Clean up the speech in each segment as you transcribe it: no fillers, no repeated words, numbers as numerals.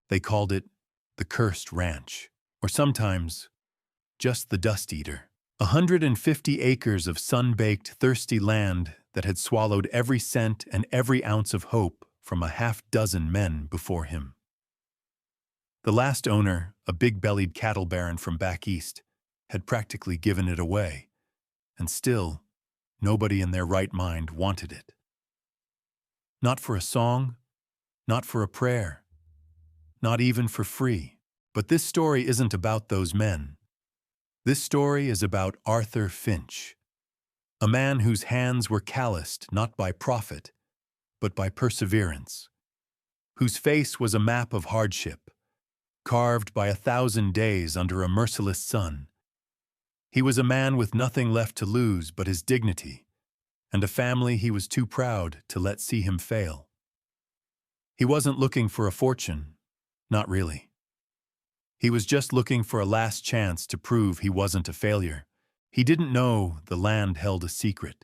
They called it the Cursed Ranch, or sometimes just the Dust Eater. 150 acres of sun-baked, thirsty land that had swallowed every cent and every ounce of hope from a half-dozen men before him. The last owner, a big-bellied cattle baron from back east, had practically given it away, and still, nobody in their right mind wanted it. Not for a song, not for a prayer, not even for free. But this story isn't about those men. This story is about Arthur Finch, a man whose hands were calloused not by profit, but by perseverance, whose face was a map of hardship, carved by 1,000 days under a merciless sun. He was a man with nothing left to lose but his dignity, and a family he was too proud to let see him fail. He wasn't looking for a fortune, not really. He was just looking for a last chance to prove he wasn't a failure. He didn't know the land held a secret.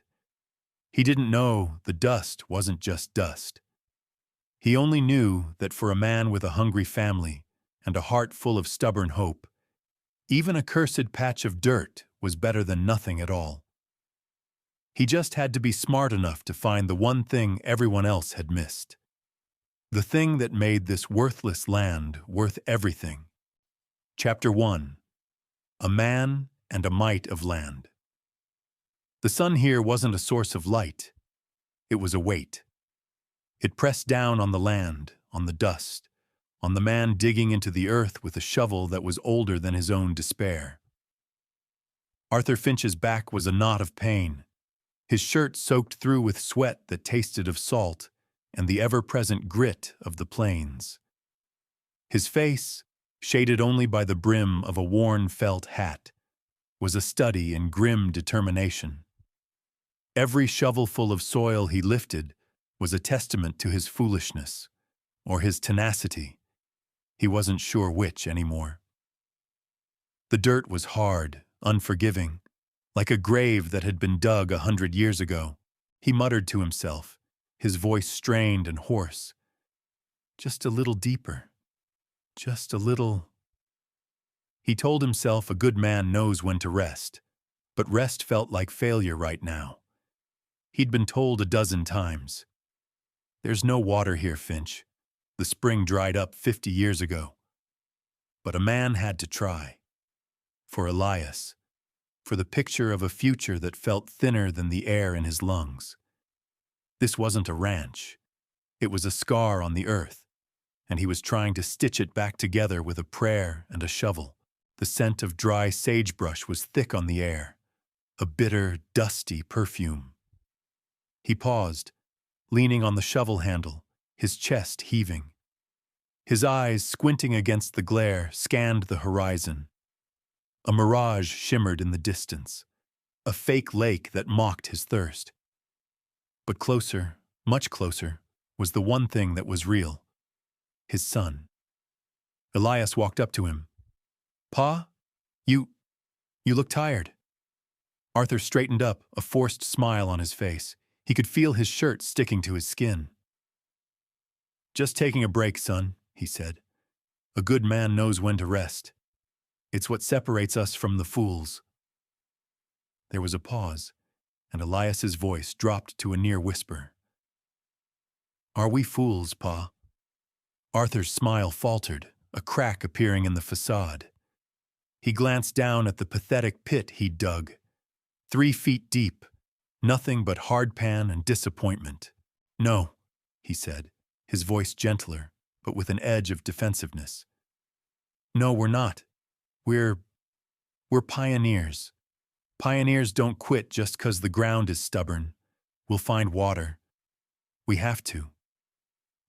He didn't know the dust wasn't just dust. He only knew that for a man with a hungry family and a heart full of stubborn hope, even a cursed patch of dirt was better than nothing at all. He just had to be smart enough to find the one thing everyone else had missed. The thing that made this worthless land worth everything. Chapter 1. A Man and a Mite of Land. The sun here wasn't a source of light. It was a weight. It pressed down on the land, on the dust, on the man digging into the earth with a shovel that was older than his own despair. Arthur Finch's back was a knot of pain, his shirt soaked through with sweat that tasted of salt and the ever-present grit of the plains. His face, shaded only by the brim of a worn felt hat, was a study in grim determination. Every shovelful of soil he lifted was a testament to his foolishness, or his tenacity. He wasn't sure which anymore. The dirt was hard, unforgiving, like a grave that had been dug 100 years ago. He muttered to himself, his voice strained and hoarse. Just a little deeper. Just a little. He told himself a good man knows when to rest, but rest felt like failure right now. He'd been told a dozen times. There's no water here, Finch. The spring dried up 50 years ago. But a man had to try. For Elias. For the picture of a future that felt thinner than the air in his lungs. This wasn't a ranch. It was a scar on the earth, and he was trying to stitch it back together with a prayer and a shovel. The scent of dry sagebrush was thick on the air, a bitter, dusty perfume. He paused, leaning on the shovel handle, his chest heaving. His eyes, squinting against the glare, scanned the horizon. A mirage shimmered in the distance, a fake lake that mocked his thirst. But closer, much closer, was the one thing that was real. His son. Elias walked up to him. "Pa, you look tired." Arthur straightened up, a forced smile on his face. He could feel his shirt sticking to his skin. "Just taking a break, son," he said. "A good man knows when to rest. It's what separates us from the fools." There was a pause, and Elias's voice dropped to a near whisper. "Are we fools, Pa?" Arthur's smile faltered, a crack appearing in the facade. He glanced down at the pathetic pit he'd dug, 3 feet deep, nothing but hardpan and disappointment. "No," he said, his voice gentler, but with an edge of defensiveness. "No, we're not. We're pioneers. Pioneers don't quit just 'cause the ground is stubborn. We'll find water. We have to.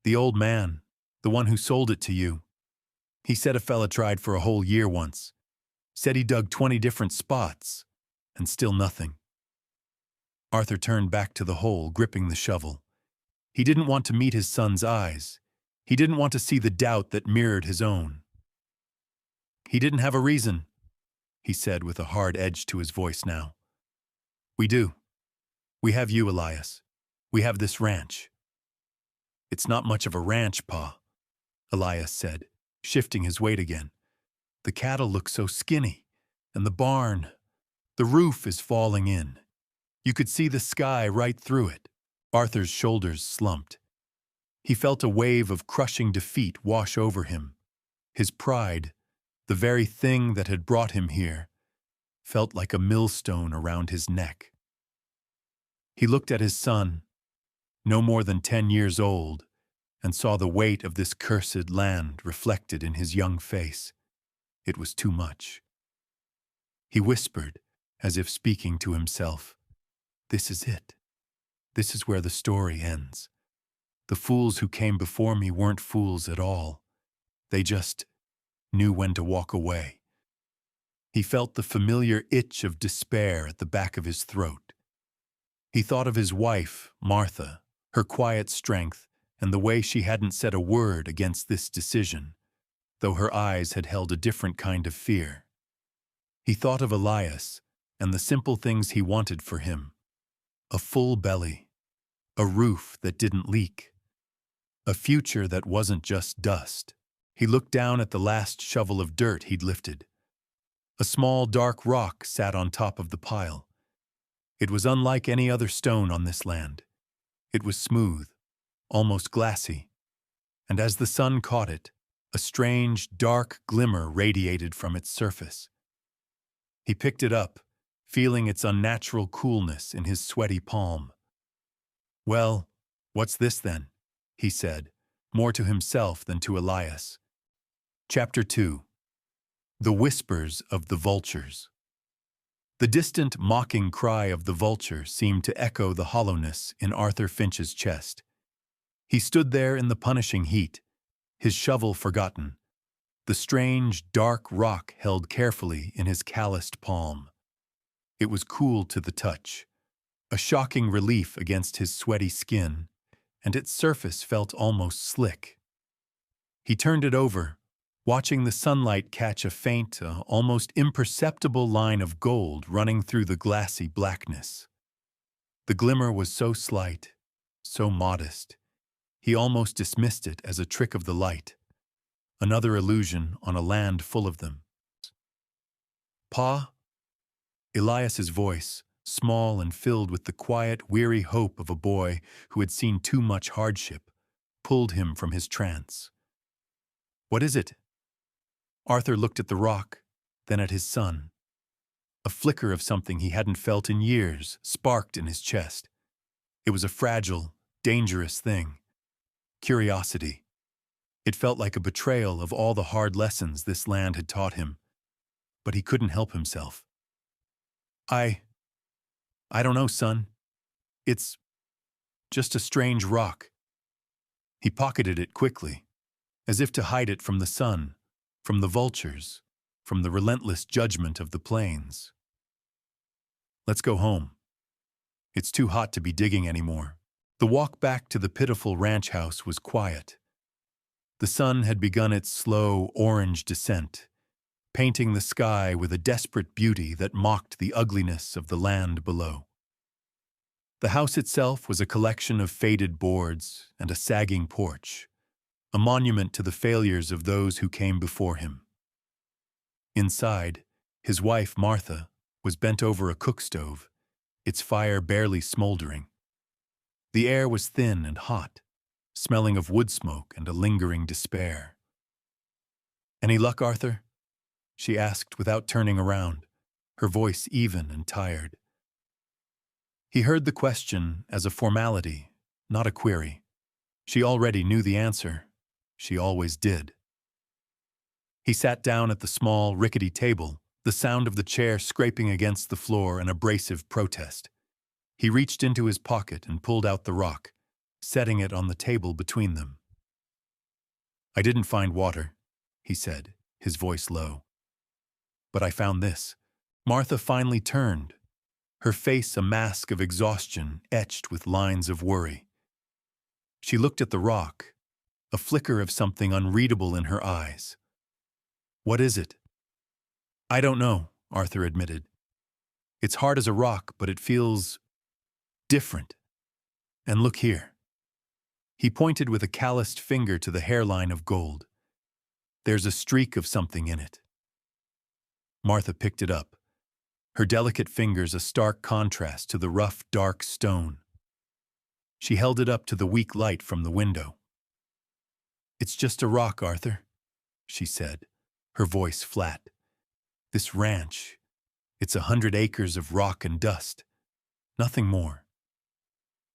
The old man, the one who sold it to you, he said a fella tried for a whole year once. Said he dug 20 different spots, and still nothing." Arthur turned back to the hole, gripping the shovel. He didn't want to meet his son's eyes. He didn't want to see the doubt that mirrored his own. "He didn't have a reason," he said with a hard edge to his voice now. "We do. We have you, Elias. We have this ranch." "It's not much of a ranch, Pa," Elias said. shifting his weight again. The cattle look so skinny, and the barn, the roof is falling in. You could see the sky right through it. Arthur's shoulders slumped. He felt a wave of crushing defeat wash over him. His pride, the very thing that had brought him here, felt like a millstone around his neck. He looked at his son, no more than 10 years old, and saw the weight of this cursed land reflected in his young face. It was too much. He whispered, as if speaking to himself, "This is it. This is where the story ends. The fools who came before me weren't fools at all. They just knew when to walk away." He felt the familiar itch of despair at the back of his throat. He thought of his wife, Martha, her quiet strength, and the way she hadn't said a word against this decision, though her eyes had held a different kind of fear. He thought of Elias and the simple things he wanted for him: a full belly, a roof that didn't leak, a future that wasn't just dust. He looked down at the last shovel of dirt he'd lifted. A small dark rock sat on top of the pile. It was unlike any other stone on this land. It was smooth, almost glassy, and as the sun caught it, a strange, dark glimmer radiated from its surface. He picked it up, feeling its unnatural coolness in his sweaty palm. "Well, what's this then?" he said, more to himself than to Elias. Chapter 2. The Whispers of the Vultures. The distant, mocking cry of the vulture seemed to echo the hollowness in Arthur Finch's chest. He stood there in the punishing heat, his shovel forgotten, the strange, dark rock held carefully in his calloused palm. It was cool to the touch, a shocking relief against his sweaty skin, and its surface felt almost slick. He turned it over, watching the sunlight catch a faint, almost imperceptible line of gold running through the glassy blackness. The glimmer was so slight, so modest, he almost dismissed it as a trick of the light, another illusion on a land full of them. "Pa?" Elias's voice, small and filled with the quiet, weary hope of a boy who had seen too much hardship, pulled him from his trance. "What is it?" Arthur looked at the rock, then at his son. A flicker of something he hadn't felt in years sparked in his chest. It was a fragile, dangerous thing. Curiosity. It felt like a betrayal of all the hard lessons this land had taught him. But he couldn't help himself. I don't know, son. It's just a strange rock." He pocketed it quickly, as if to hide it from the sun, from the vultures, from the relentless judgment of the plains. "Let's go home. It's too hot to be digging anymore." The walk back to the pitiful ranch house was quiet. The sun had begun its slow, orange descent, painting the sky with a desperate beauty that mocked the ugliness of the land below. The house itself was a collection of faded boards and a sagging porch, a monument to the failures of those who came before him. Inside, his wife, Martha, was bent over a cook stove, its fire barely smoldering. The air was thin and hot, smelling of wood smoke and a lingering despair. "Any luck, Arthur?" she asked without turning around, her voice even and tired. He heard the question as a formality, not a query. She already knew the answer. She always did. He sat down at the small, rickety table, the sound of the chair scraping against the floor an abrasive protest. He reached into his pocket and pulled out the rock, setting it on the table between them. "I didn't find water," he said, his voice low. "But I found this." Martha finally turned, her face a mask of exhaustion etched with lines of worry. She looked at the rock, a flicker of something unreadable in her eyes. "What is it?" "I don't know," Arthur admitted. "It's hard as a rock, but it feels different. And look here." He pointed with a calloused finger to the hairline of gold. There's a streak of something in it. Martha picked it up, her delicate fingers a stark contrast to the rough, dark stone. She held it up to the weak light from the window. "It's just a rock, Arthur," she said, her voice flat. "This ranch, it's 100 acres of rock and dust. Nothing more."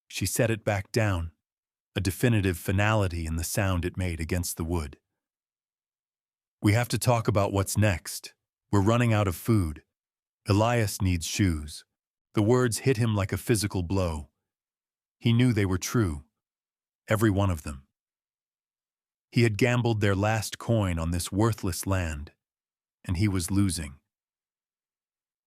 She set it back down, a definitive finality in the sound it made against the wood. "We have to talk about what's next. We're running out of food. Elias needs shoes." The words hit him like a physical blow. He knew they were true, every one of them. He had gambled their last coin on this worthless land, and he was losing.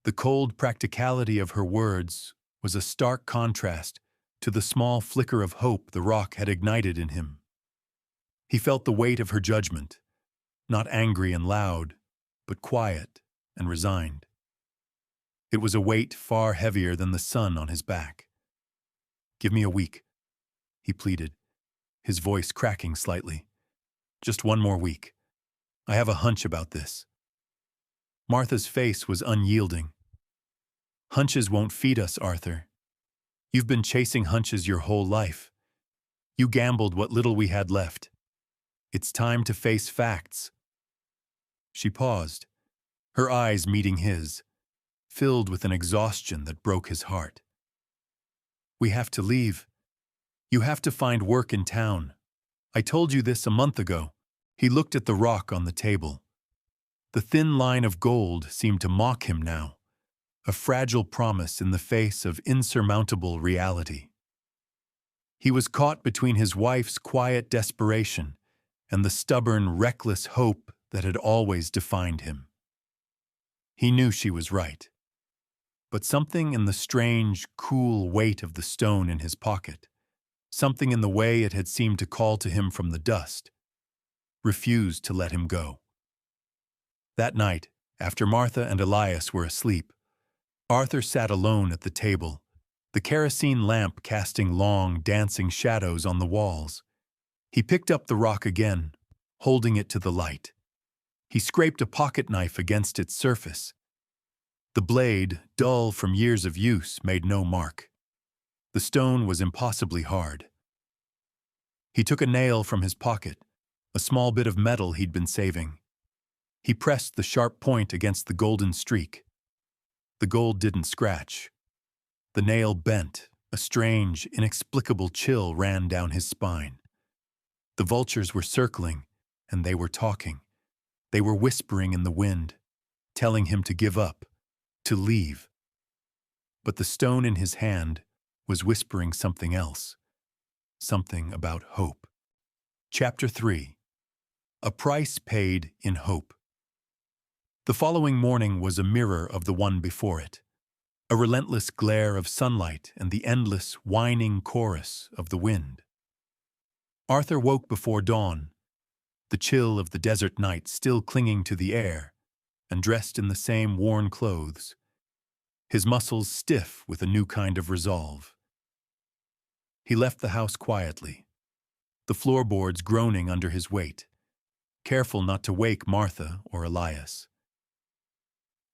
The cold practicality of her words was a stark contrast to the small flicker of hope the rock had ignited in him. He felt the weight of her judgment, not angry and loud, but quiet and resigned. It was a weight far heavier than the sun on his back. "Give me a week," he pleaded, his voice cracking slightly. "Just one more week. I have a hunch about this." Martha's face was unyielding. "Hunches won't feed us, Arthur. You've been chasing hunches your whole life. You gambled what little we had left. It's time to face facts." She paused, her eyes meeting his, filled with an exhaustion that broke his heart. "We have to leave. You have to find work in town. I told you this a month ago." He looked at the rock on the table. The thin line of gold seemed to mock him now, a fragile promise in the face of insurmountable reality. He was caught between his wife's quiet desperation and the stubborn, reckless hope that had always defined him. He knew she was right. But something in the strange, cool weight of the stone in his pocket, something in the way it had seemed to call to him from the dust, refused to let him go. That night, after Martha and Elias were asleep, Arthur sat alone at the table, the kerosene lamp casting long, dancing shadows on the walls. He picked up the rock again, holding it to the light. He scraped a pocket knife against its surface. The blade, dull from years of use, made no mark. The stone was impossibly hard. He took a nail from his pocket, a small bit of metal he'd been saving. He pressed the sharp point against the golden streak. The gold didn't scratch. The nail bent. A strange, inexplicable chill ran down his spine. The vultures were circling, and they were talking. They were whispering in the wind, telling him to give up, to leave. But the stone in his hand was whispering something else, something about hope. Chapter 3. A Price Paid in Hope. The following morning was a mirror of the one before it, a relentless glare of sunlight and the endless, whining chorus of the wind. Arthur woke before dawn, the chill of the desert night still clinging to the air, and dressed in the same worn clothes, his muscles stiff with a new kind of resolve. He left the house quietly, the floorboards groaning under his weight, careful not to wake Martha or Elias.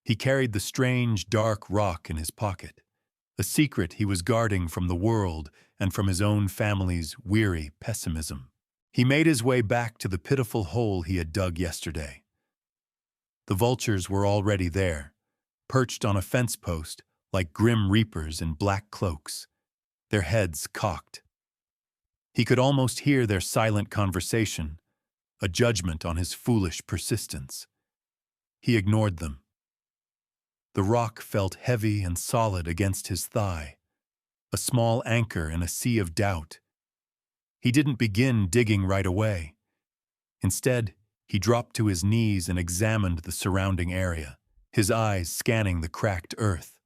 He carried the strange, dark rock in his pocket, a secret he was guarding from the world and from his own family's weary pessimism. He made his way back to the pitiful hole he had dug yesterday. The vultures were already there, perched on a fence post like grim reapers in black cloaks, their heads cocked. He could almost hear their silent conversation, a judgment on his foolish persistence. He ignored them. The rock felt heavy and solid against his thigh, a small anchor in a sea of doubt. He didn't begin digging right away. Instead, he dropped to his knees and examined the surrounding area, his eyes scanning the cracked earth.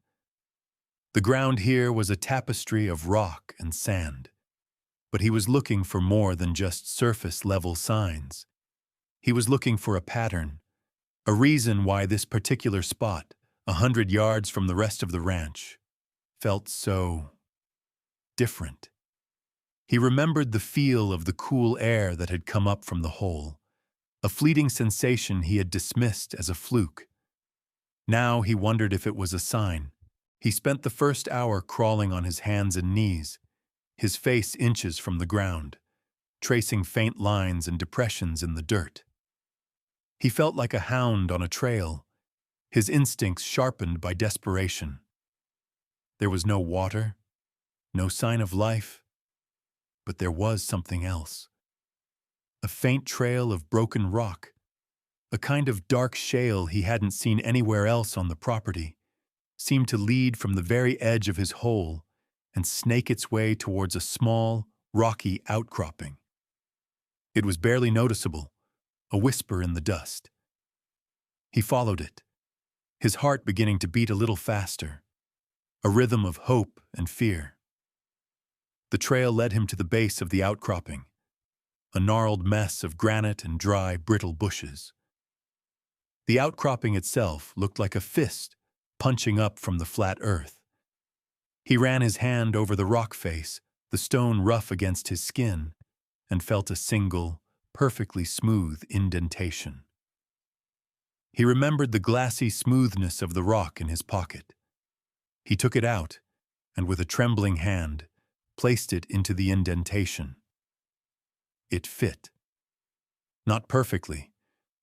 The ground here was a tapestry of rock and sand, but he was looking for more than just surface-level signs. He was looking for a pattern, a reason why this particular spot, 100 yards from the rest of the ranch, felt so different. He remembered the feel of the cool air that had come up from the hole, a fleeting sensation he had dismissed as a fluke. Now he wondered if it was a sign. He spent the first hour crawling on his hands and knees, his face inches from the ground, tracing faint lines and depressions in the dirt. He felt like a hound on a trail, his instincts sharpened by desperation. There was no water, no sign of life, but there was something else. A faint trail of broken rock, a kind of dark shale he hadn't seen anywhere else on the property, seemed to lead from the very edge of his hole and snake its way towards a small, rocky outcropping. It was barely noticeable, a whisper in the dust. He followed it, his heart beginning to beat a little faster, a rhythm of hope and fear. The trail led him to the base of the outcropping, a gnarled mess of granite and dry, brittle bushes. The outcropping itself looked like a fist punching up from the flat earth. He ran his hand over the rock face, the stone rough against his skin, and felt a single, perfectly smooth indentation. He remembered the glassy smoothness of the rock in his pocket. He took it out, and with a trembling hand, placed it into the indentation. It fit. Not perfectly,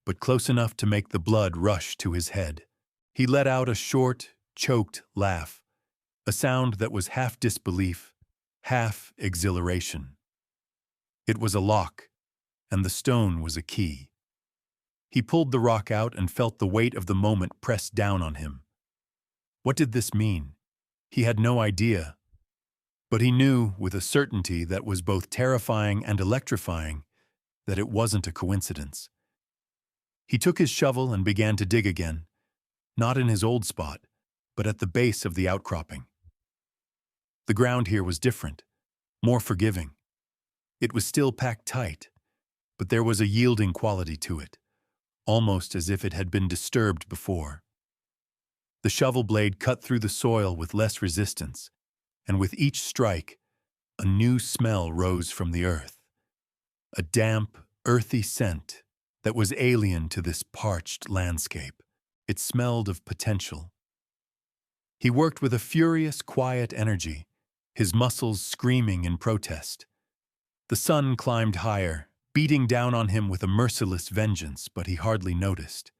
but close enough to make the blood rush to his head. He let out a short, choked laugh, a sound that was half disbelief, half exhilaration. It was a lock, and the stone was a key. He pulled the rock out and felt the weight of the moment press down on him. What did this mean? He had no idea, but he knew with a certainty that was both terrifying and electrifying that it wasn't a coincidence. He took his shovel and began to dig again, not in his old spot, but at the base of the outcropping. The ground here was different, more forgiving. It was still packed tight, but there was a yielding quality to it, almost as if it had been disturbed before. The shovel blade cut through the soil with less resistance, and with each strike, a new smell rose from the earth. A damp, earthy scent that was alien to this parched landscape. It smelled of potential. He worked with a furious, quiet energy, his muscles screaming in protest. The sun climbed higher, beating down on him with a merciless vengeance, but he hardly noticed.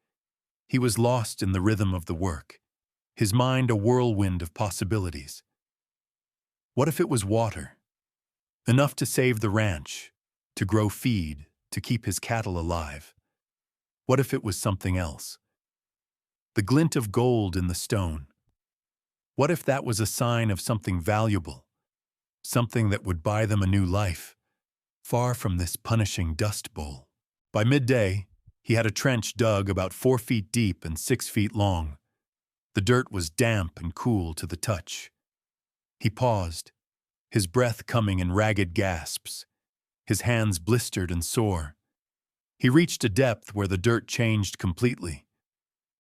He was lost in the rhythm of the work, his mind a whirlwind of possibilities. What if it was water? Enough to save the ranch, to grow feed, to keep his cattle alive. What if it was something else? The glint of gold in the stone. What if that was a sign of something valuable, something that would buy them a new life, far from this punishing dust bowl? By midday, he had a trench dug about 4 feet deep and 6 feet long. The dirt was damp and cool to the touch. He paused, his breath coming in ragged gasps, his hands blistered and sore. He reached a depth where the dirt changed completely.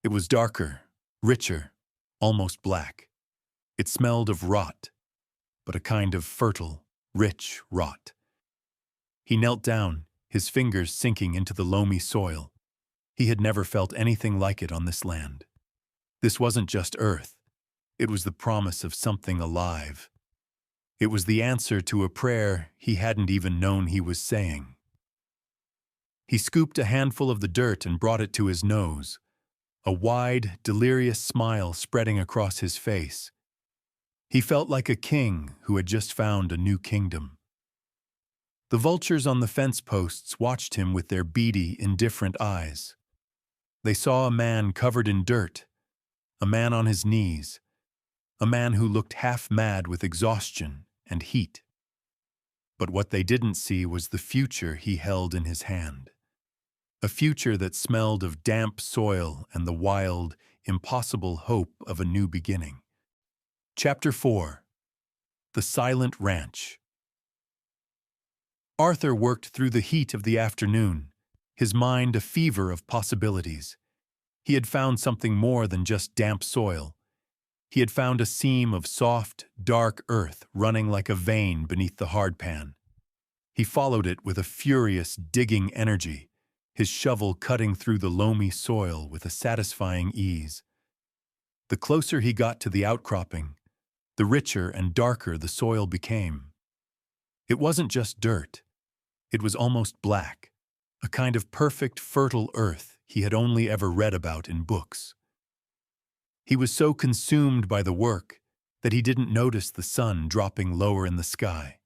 It was darker, richer, almost black. It smelled of rot, but a kind of fertile, rich rot. He knelt down, his fingers sinking into the loamy soil. He had never felt anything like it on this land. This wasn't just earth. It was the promise of something alive. It was the answer to a prayer he hadn't even known he was saying. He scooped a handful of the dirt and brought it to his nose, a wide, delirious smile spreading across his face. He felt like a king who had just found a new kingdom. The vultures on the fence posts watched him with their beady, indifferent eyes. They saw a man covered in dirt, a man on his knees, a man who looked half mad with exhaustion and heat. But what they didn't see was the future he held in his hand. A future that smelled of damp soil and the wild, impossible hope of a new beginning. Chapter 4. The Silent Ranch. Arthur worked through the heat of the afternoon, his mind a fever of possibilities. He had found something more than just damp soil. He had found a seam of soft, dark earth running like a vein beneath the hardpan. He followed it with a furious, digging energy, his shovel cutting through the loamy soil with a satisfying ease. The closer he got to the outcropping, the richer and darker the soil became. It wasn't just dirt. It was almost black, a kind of perfect, fertile earth he had only ever read about in books. He was so consumed by the work that he didn't notice the sun dropping lower in the sky,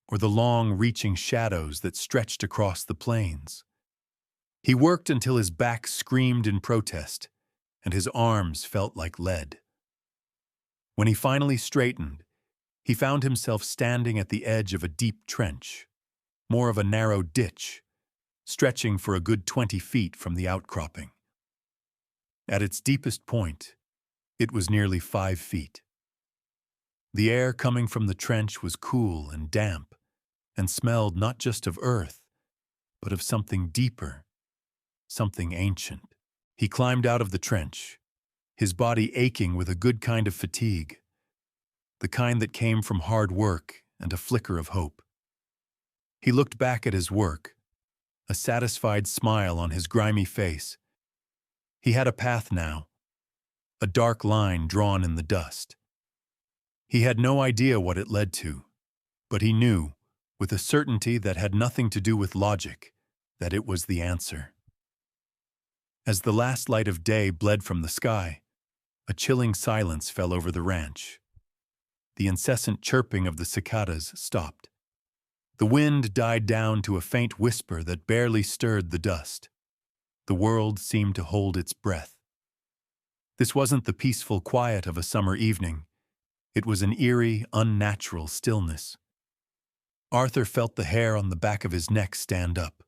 or the long, reaching shadows that stretched across the plains. He worked until his back screamed in protest, and his arms felt like lead. When he finally straightened, he found himself standing at the edge of a deep trench, more of a narrow ditch, stretching for a good 20 feet from the outcropping. At its deepest point, it was nearly 5 feet. The air coming from the trench was cool and damp, and smelled not just of earth, but of something deeper, something ancient. He climbed out of the trench, his body aching with a good kind of fatigue, the kind that came from hard work and a flicker of hope. He looked back at his work, a satisfied smile on his grimy face. He had a path now, a dark line drawn in the dust. He had no idea what it led to, but he knew, with a certainty that had nothing to do with logic, that it was the answer. As the last light of day bled from the sky, a chilling silence fell over the ranch. The incessant chirping of the cicadas stopped. The wind died down to a faint whisper that barely stirred the dust. The world seemed to hold its breath. This wasn't the peaceful quiet of a summer evening. It was an eerie, unnatural stillness. Arthur felt the hair on the back of his neck stand up.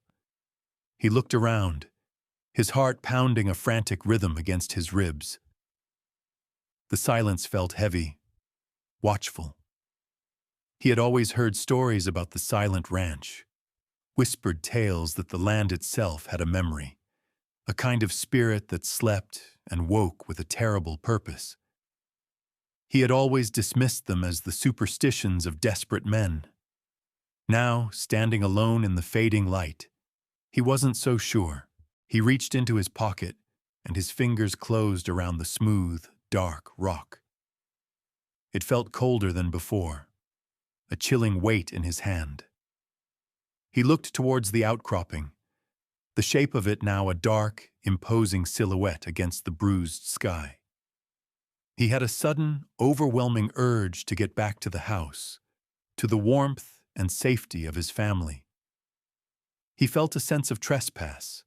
He looked around, his heart pounding a frantic rhythm against his ribs. The silence felt heavy, watchful. He had always heard stories about the silent ranch, whispered tales that the land itself had a memory, a kind of spirit that slept and woke with a terrible purpose. He had always dismissed them as the superstitions of desperate men. Now, standing alone in the fading light, he wasn't so sure. He reached into his pocket, and his fingers closed around the smooth, dark rock. It felt colder than before, a chilling weight in his hand. He looked towards the outcropping, the shape of it now a dark, imposing silhouette against the bruised sky. He had a sudden, overwhelming urge to get back to the house, to the warmth and safety of his family. He felt a sense of trespass,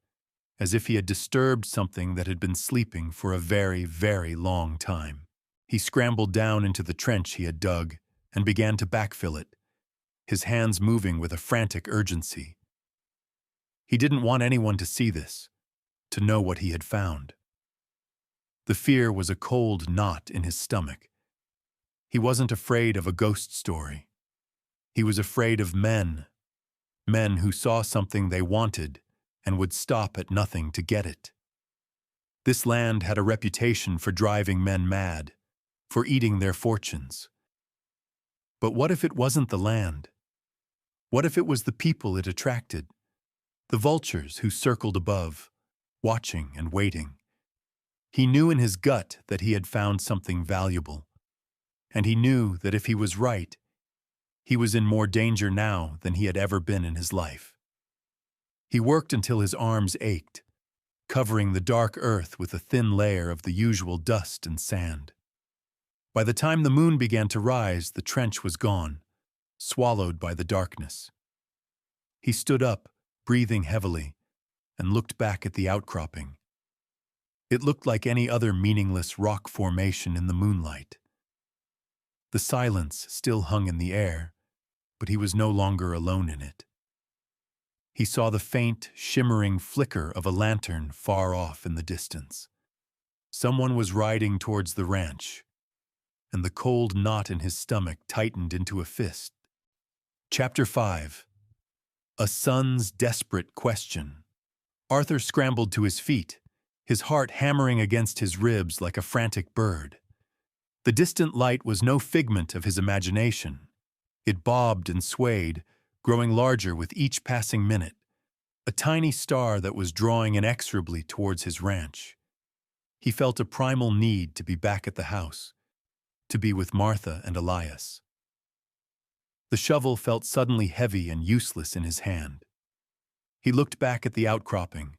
as if he had disturbed something that had been sleeping for a very, very long time. He scrambled down into the trench he had dug and began to backfill it, his hands moving with a frantic urgency. He didn't want anyone to see this, to know what he had found. The fear was a cold knot in his stomach. He wasn't afraid of a ghost story. He was afraid of men who saw something they wanted and would stop at nothing to get it. This land had a reputation for driving men mad, for eating their fortunes. But what if it wasn't the land? What if it was the people it attracted? The vultures who circled above, watching and waiting. He knew in his gut that he had found something valuable, and he knew that if he was right, he was in more danger now than he had ever been in his life. He worked until his arms ached, covering the dark earth with a thin layer of the usual dust and sand. By the time the moon began to rise, the trench was gone, swallowed by the darkness. He stood up, breathing heavily, and looked back at the outcropping. It looked like any other meaningless rock formation in the moonlight. The silence still hung in the air, but he was no longer alone in it. He saw the faint, shimmering flicker of a lantern far off in the distance. Someone was riding towards the ranch, and the cold knot in his stomach tightened into a fist. Chapter 5. A Son's Desperate Question. Arthur scrambled to his feet, his heart hammering against his ribs like a frantic bird. The distant light was no figment of his imagination. It bobbed and swayed, growing larger with each passing minute, a tiny star that was drawing inexorably towards his ranch. He felt a primal need to be back at the house, to be with Martha and Elias. The shovel felt suddenly heavy and useless in his hand. He looked back at the outcropping,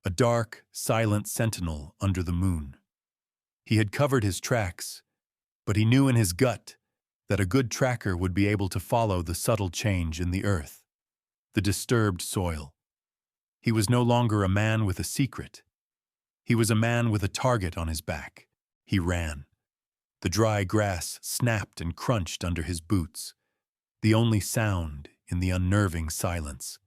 a dark, silent sentinel under the moon. He had covered his tracks, but he knew in his gut that a good tracker would be able to follow the subtle change in the earth, the disturbed soil. He was no longer a man with a secret. He was a man with a target on his back. He ran. The dry grass snapped and crunched under his boots, the only sound in the unnerving silence.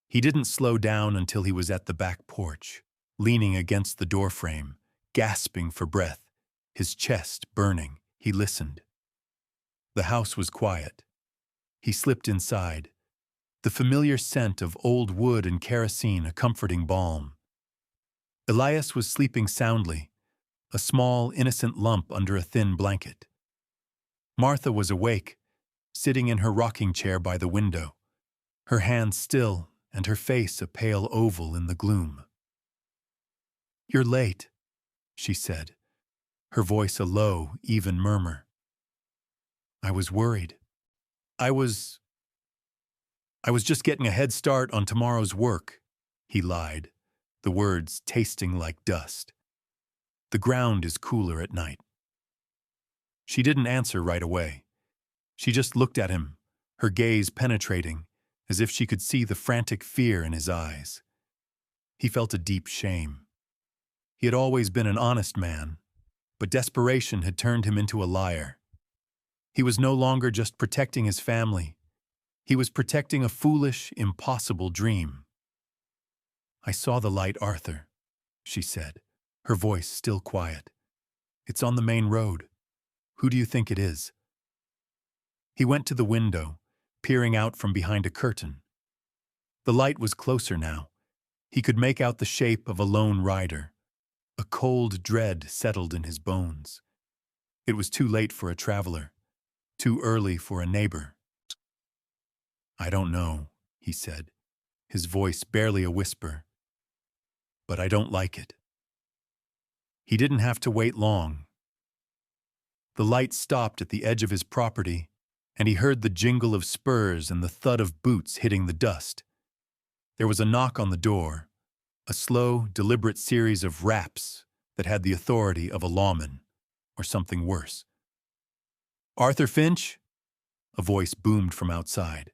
He didn't slow down until he was at the back porch, leaning against the doorframe, gasping for breath, his chest burning. He listened. The house was quiet. He slipped inside, the familiar scent of old wood and kerosene a comforting balm. Elias was sleeping soundly, a small, innocent lump under a thin blanket. Martha was awake, sitting in her rocking chair by the window, her hands still and her face a pale oval in the gloom. "You're late," she said, her voice a low, even murmur. "I was worried. I was just getting a head start on tomorrow's work," he lied, the words tasting like dust. "The ground is cooler at night." She didn't answer right away. She just looked at him, her gaze penetrating, as if she could see the frantic fear in his eyes. He felt a deep shame. He had always been an honest man, but desperation had turned him into a liar. He was no longer just protecting his family. He was protecting a foolish, impossible dream. "I saw the light, Arthur," she said, her voice still quiet. "It's on the main road. Who do you think it is?" He went to the window, peering out from behind a curtain. The light was closer now. He could make out the shape of a lone rider. A cold dread settled in his bones. It was too late for a traveler, too early for a neighbor. "I don't know," he said, his voice barely a whisper. "But I don't like it." He didn't have to wait long. The light stopped at the edge of his property, and he heard the jingle of spurs and the thud of boots hitting the dust. There was a knock on the door, a slow, deliberate series of raps that had the authority of a lawman, or something worse. "Arthur Finch?" A voice boomed from outside,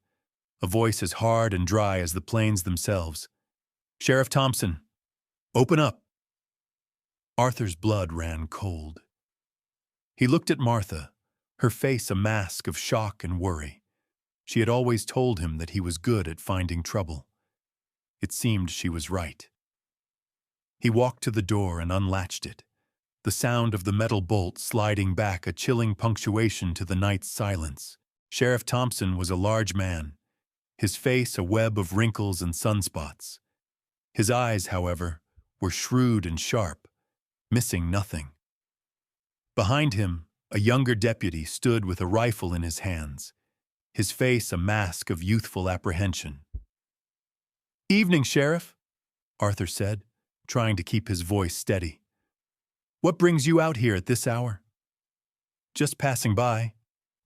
a voice as hard and dry as the plains themselves. "Sheriff Thompson, open up." Arthur's blood ran cold. He looked at Martha, her face a mask of shock and worry. She had always told him that he was good at finding trouble. It seemed she was right. He walked to the door and unlatched it, the sound of the metal bolt sliding back a chilling punctuation to the night's silence. Sheriff Thompson was a large man, his face a web of wrinkles and sunspots. His eyes, however, were shrewd and sharp, missing nothing. Behind him, a younger deputy stood with a rifle in his hands, his face a mask of youthful apprehension. "Evening, Sheriff," Arthur said, trying to keep his voice steady. "What brings you out here at this hour?" "Just passing by,"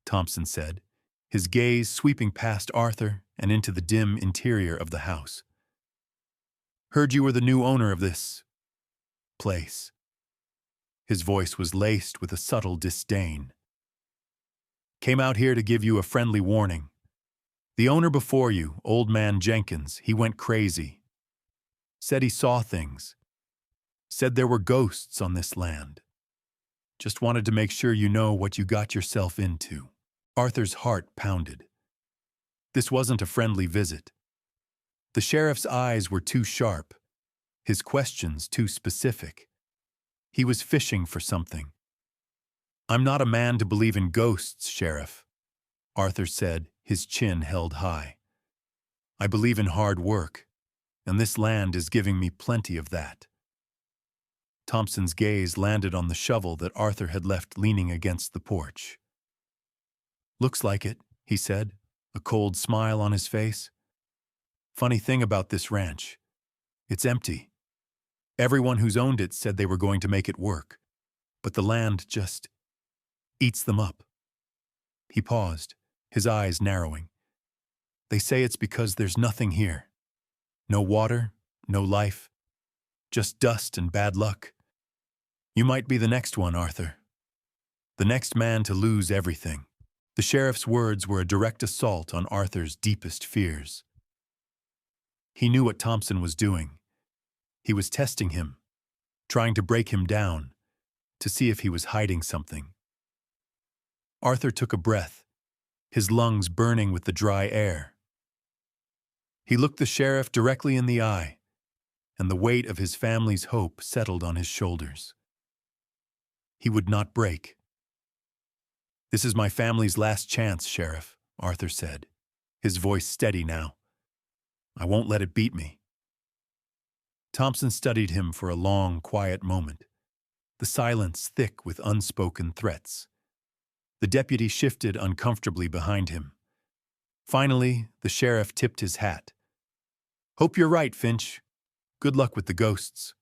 Thompson said, his gaze sweeping past Arthur and into the dim interior of the house. "Heard you were the new owner of this place." His voice was laced with a subtle disdain. "Came out here to give you a friendly warning. The owner before you, old man Jenkins, he went crazy. Said he saw things. Said there were ghosts on this land. Just wanted to make sure you know what you got yourself into." Arthur's heart pounded. This wasn't a friendly visit. The sheriff's eyes were too sharp, his questions too specific. He was fishing for something. "I'm not a man to believe in ghosts, Sheriff," Arthur said, his chin held high. "I believe in hard work, and this land is giving me plenty of that." Thompson's gaze landed on the shovel that Arthur had left leaning against the porch. "Looks like it," he said, a cold smile on his face. Funny thing about this ranch, it's empty. Everyone who's owned it said they were going to make it work, but the land just eats them up. He paused, his eyes narrowing. They say it's because there's nothing here. No water, no life, just dust and bad luck. You might be the next one, Arthur. The next man to lose everything. The sheriff's words were a direct assault on Arthur's deepest fears. He knew what Thompson was doing. He was testing him, trying to break him down, to see if he was hiding something. Arthur took a breath, his lungs burning with the dry air. He looked the sheriff directly in the eye, and the weight of his family's hope settled on his shoulders. He would not break. "This is my family's last chance, Sheriff," Arthur said, his voice steady now. "I won't let it beat me." Thompson studied him for a long, quiet moment, the silence thick with unspoken threats. The deputy shifted uncomfortably behind him. Finally, the sheriff tipped his hat. "Hope you're right, Finch. Good luck with the ghosts."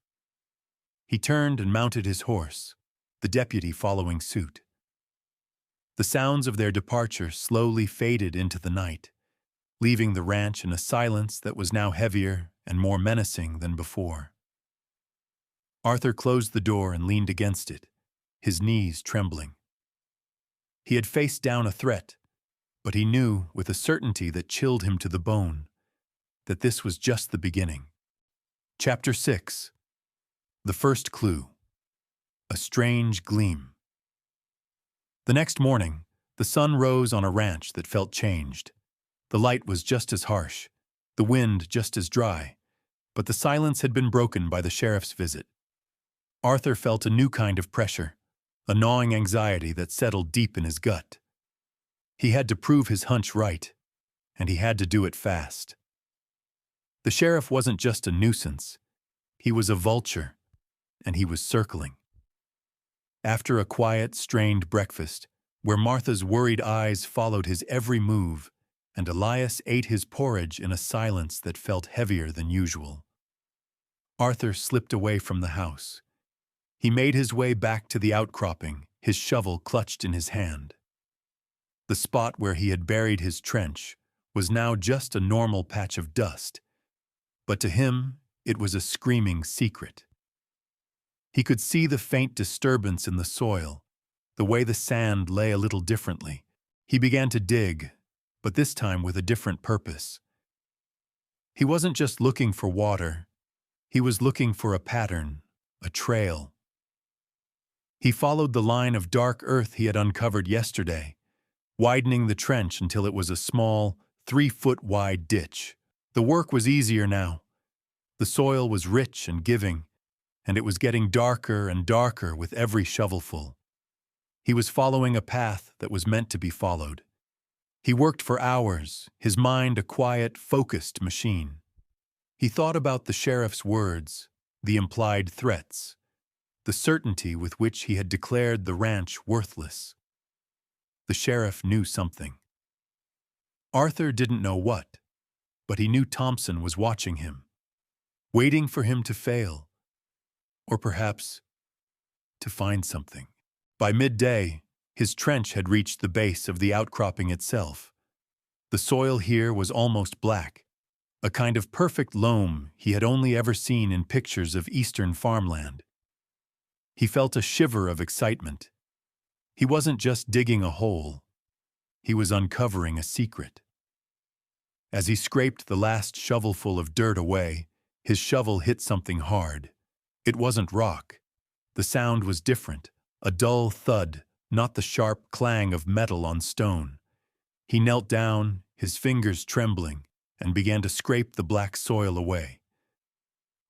He turned and mounted his horse, the deputy following suit. The sounds of their departure slowly faded into the night, leaving the ranch in a silence that was now heavier and more menacing than before. Arthur closed the door and leaned against it, his knees trembling. He had faced down a threat, but he knew with a certainty that chilled him to the bone that this was just the beginning. Chapter 6. The First Clue. A Strange Gleam. The next morning, the sun rose on a ranch that felt changed. The light was just as harsh, the wind just as dry, but the silence had been broken by the sheriff's visit. Arthur felt a new kind of pressure, a gnawing anxiety that settled deep in his gut. He had to prove his hunch right, and he had to do it fast. The sheriff wasn't just a nuisance. He was a vulture, and he was circling. After a quiet, strained breakfast, where Martha's worried eyes followed his every move, and Elias ate his porridge in a silence that felt heavier than usual, Arthur slipped away from the house. He made his way back to the outcropping, his shovel clutched in his hand. The spot where he had buried his trench was now just a normal patch of dust, but to him it was a screaming secret. He could see the faint disturbance in the soil, the way the sand lay a little differently. He began to dig, but this time with a different purpose. He wasn't just looking for water, he was looking for a pattern, a trail. He followed the line of dark earth he had uncovered yesterday, widening the trench until it was a small, 3-foot-wide ditch. The work was easier now. The soil was rich and giving, and it was getting darker and darker with every shovelful. He was following a path that was meant to be followed. He worked for hours, his mind a quiet, focused machine. He thought about the sheriff's words, the implied threats, the certainty with which he had declared the ranch worthless. The sheriff knew something. Arthur didn't know what, but he knew Thompson was watching him, waiting for him to fail, or perhaps to find something. By midday, his trench had reached the base of the outcropping itself. The soil here was almost black, a kind of perfect loam he had only ever seen in pictures of eastern farmland. He felt a shiver of excitement. He wasn't just digging a hole, he was uncovering a secret. As he scraped the last shovelful of dirt away, his shovel hit something hard. It wasn't rock. The sound was different, a dull thud, not the sharp clang of metal on stone. He knelt down, his fingers trembling, and began to scrape the black soil away.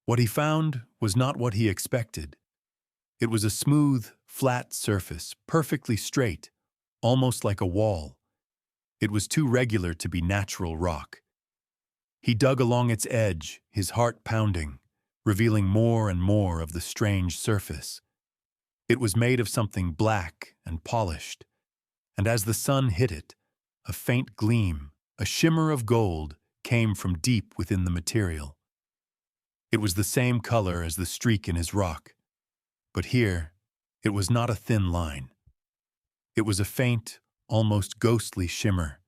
What he found was not what he expected. It was a smooth, flat surface, perfectly straight, almost like a wall. It was too regular to be natural rock. He dug along its edge, his heart pounding, revealing more and more of the strange surface. It was made of something black and polished, and as the sun hit it, a faint gleam, a shimmer of gold, came from deep within the material. It was the same color as the streak in his rock, but here it was not a thin line. It was a faint, almost ghostly shimmer,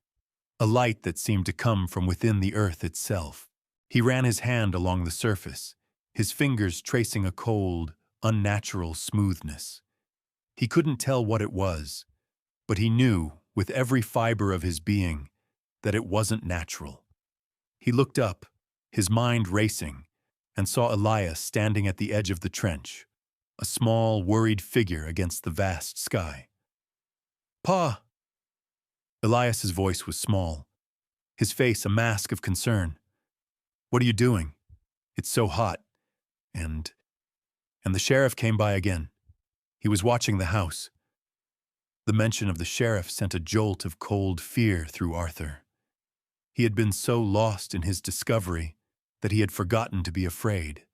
a light that seemed to come from within the earth itself. He ran his hand along the surface, his fingers tracing a cold, unnatural smoothness. He couldn't tell what it was, but he knew, with every fiber of his being, that it wasn't natural. He looked up, his mind racing, and saw Elias standing at the edge of the trench, a small, worried figure against the vast sky. "Pa!" Elias's voice was small, his face a mask of concern. "What are you doing? It's so hot." And the sheriff came by again. He was watching the house. The mention of the sheriff sent a jolt of cold fear through Arthur. He had been so lost in his discovery that he had forgotten to be afraid.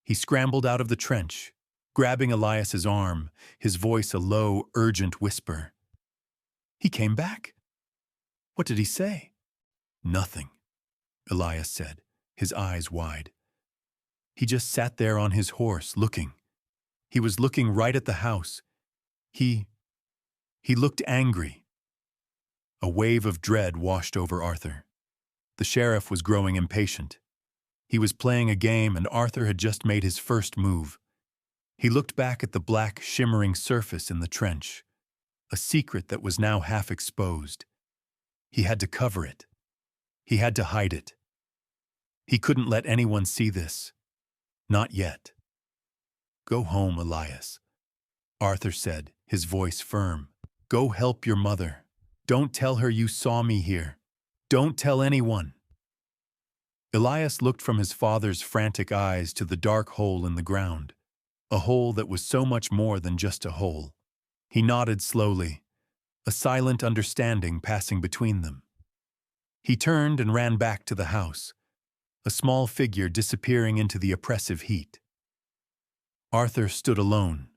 He scrambled out of the trench, grabbing Elias's arm, his voice a low, urgent whisper. "He came back? What did he say?" "Nothing," Elias said, his eyes wide. "He just sat there on his horse, looking. He was looking right at the house. He looked angry." A wave of dread washed over Arthur. The sheriff was growing impatient. He was playing a game, and Arthur had just made his first move. He looked back at the black, shimmering surface in the trench, a secret that was now half exposed. He had to cover it. He had to hide it. He couldn't let anyone see this. Not yet. "Go home, Elias," Arthur said, his voice firm. "Go help your mother. Don't tell her you saw me here. Don't tell anyone." Elias looked from his father's frantic eyes to the dark hole in the ground, a hole that was so much more than just a hole. He nodded slowly, a silent understanding passing between them. He turned and ran back to the house, a small figure disappearing into the oppressive heat. Arthur stood alone,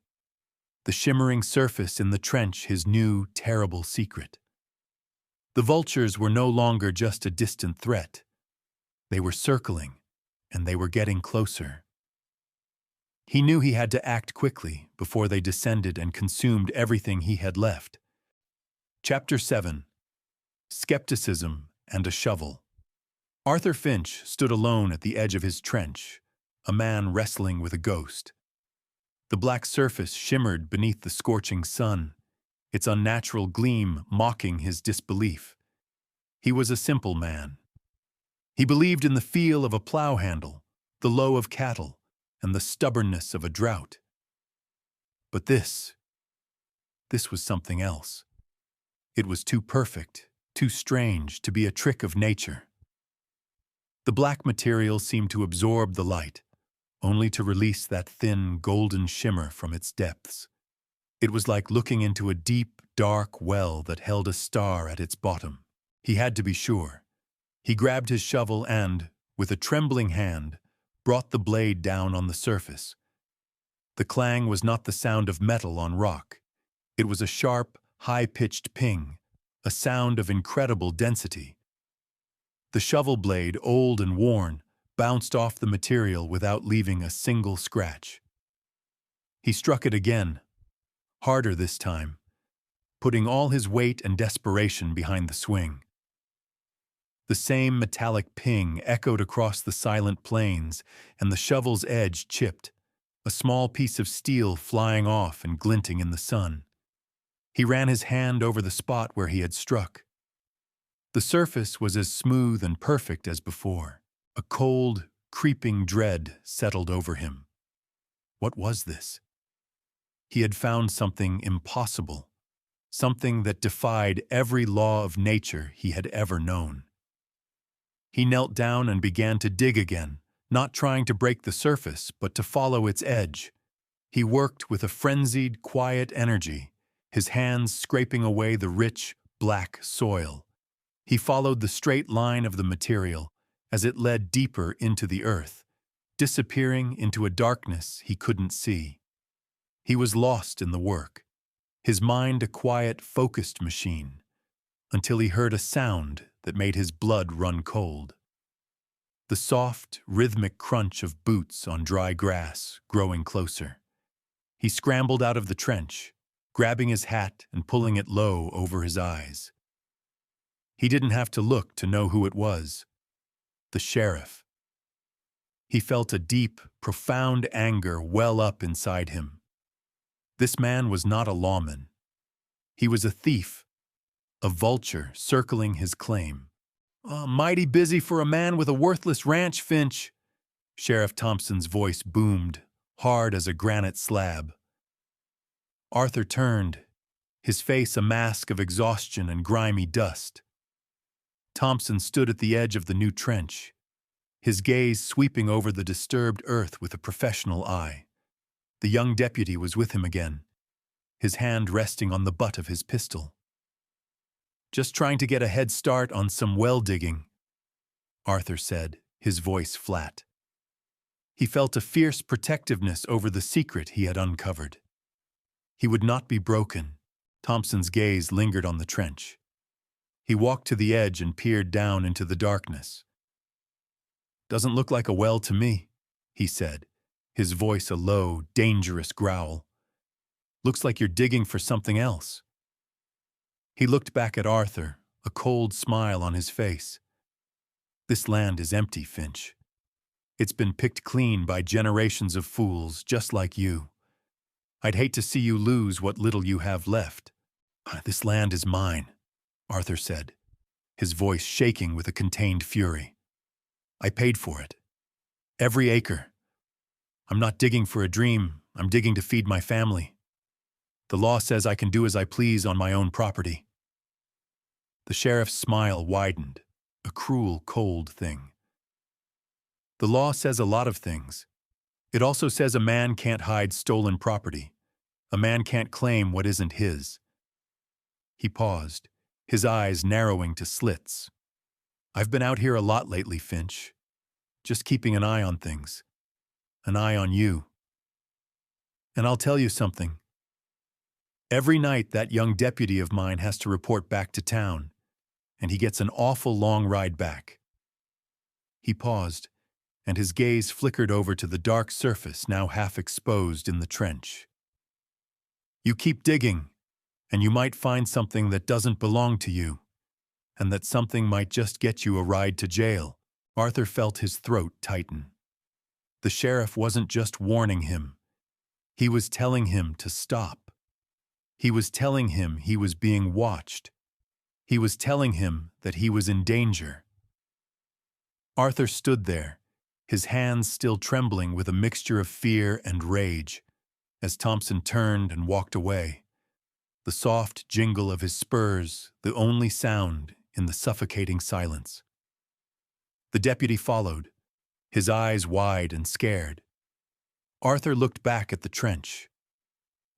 the shimmering surface in the trench his new, terrible secret. The vultures were no longer just a distant threat. They were circling, and they were getting closer. He knew he had to act quickly before they descended and consumed everything he had left. Chapter 7. Skepticism and a Shovel. Arthur Finch stood alone at the edge of his trench, a man wrestling with a ghost. The black surface shimmered beneath the scorching sun, its unnatural gleam mocking his disbelief. He was a simple man. He believed in the feel of a plow handle, the low of cattle, and the stubbornness of a drought. But this was something else. It was too perfect, too strange to be a trick of nature. The black material seemed to absorb the light, only to release that thin, golden shimmer from its depths. It was like looking into a deep, dark well that held a star at its bottom. He had to be sure. He grabbed his shovel and, with a trembling hand, brought the blade down on the surface. The clang was not the sound of metal on rock. It was a sharp, high-pitched ping, a sound of incredible density. The shovel blade, old and worn, bounced off the material without leaving a single scratch. He struck it again, harder this time, putting all his weight and desperation behind the swing. The same metallic ping echoed across the silent plains, and the shovel's edge chipped, a small piece of steel flying off and glinting in the sun. He ran his hand over the spot where he had struck. The surface was as smooth and perfect as before. A cold, creeping dread settled over him. What was this? He had found something impossible, something that defied every law of nature he had ever known. He knelt down and began to dig again, not trying to break the surface, but to follow its edge. He worked with a frenzied, quiet energy, his hands scraping away the rich, black soil. He followed the straight line of the material as it led deeper into the earth, disappearing into a darkness he couldn't see. He was lost in the work, his mind a quiet, focused machine, until he heard a sound that made his blood run cold. The soft, rhythmic crunch of boots on dry grass growing closer. He scrambled out of the trench, grabbing his hat and pulling it low over his eyes. He didn't have to look to know who it was. The sheriff. He felt a deep, profound anger well up inside him. This man was not a lawman. He was a thief, a vulture circling his claim. Mighty busy for a man with a worthless ranch, Finch. Sheriff Thompson's voice boomed, hard as a granite slab. Arthur turned, his face a mask of exhaustion and grimy dust. Thompson stood at the edge of the new trench, his gaze sweeping over the disturbed earth with a professional eye. The young deputy was with him again, his hand resting on the butt of his pistol. "Just trying to get a head start on some well digging," Arthur said, his voice flat. He felt a fierce protectiveness over the secret he had uncovered. He would not be broken. Thompson's gaze lingered on the trench. He walked to the edge and peered down into the darkness. "Doesn't look like a well to me," he said, his voice a low, dangerous growl. "Looks like you're digging for something else." He looked back at Arthur, a cold smile on his face. "This land is empty, Finch. It's been picked clean by generations of fools just like you. I'd hate to see you lose what little you have left." "This land is mine," Arthur said, his voice shaking with a contained fury. "I paid for it. Every acre. I'm not digging for a dream, I'm digging to feed my family. The law says I can do as I please on my own property." The sheriff's smile widened, a cruel, cold thing. "The law says a lot of things. It also says a man can't hide stolen property. A man can't claim what isn't his." He paused, his eyes narrowing to slits. "I've been out here a lot lately, Finch. Just keeping an eye on things. An eye on you. And I'll tell you something. Every night that young deputy of mine has to report back to town, and he gets an awful long ride back." He paused, and his gaze flickered over to the dark surface now half exposed in the trench. "You keep digging, and you might find something that doesn't belong to you, and that something might just get you a ride to jail." Arthur felt his throat tighten. The sheriff wasn't just warning him. He was telling him to stop. He was telling him he was being watched. He was telling him that he was in danger. Arthur stood there, his hands still trembling with a mixture of fear and rage, as Thompson turned and walked away, the soft jingle of his spurs the only sound in the suffocating silence. The deputy followed, his eyes wide and scared. Arthur looked back at the trench.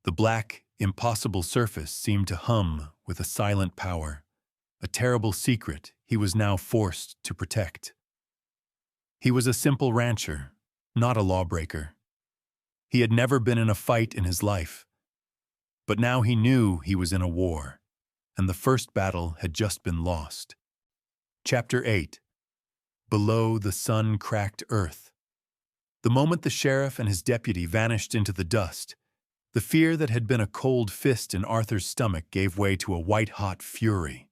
The black, impossible surface seemed to hum with a silent power, a terrible secret he was now forced to protect. He was a simple rancher, not a lawbreaker. He had never been in a fight in his life. But now he knew he was in a war, and the first battle had just been lost. Chapter 8. Below the sun-cracked earth. The moment the sheriff and his deputy vanished into the dust, the fear that had been a cold fist in Arthur's stomach gave way to a white-hot fury.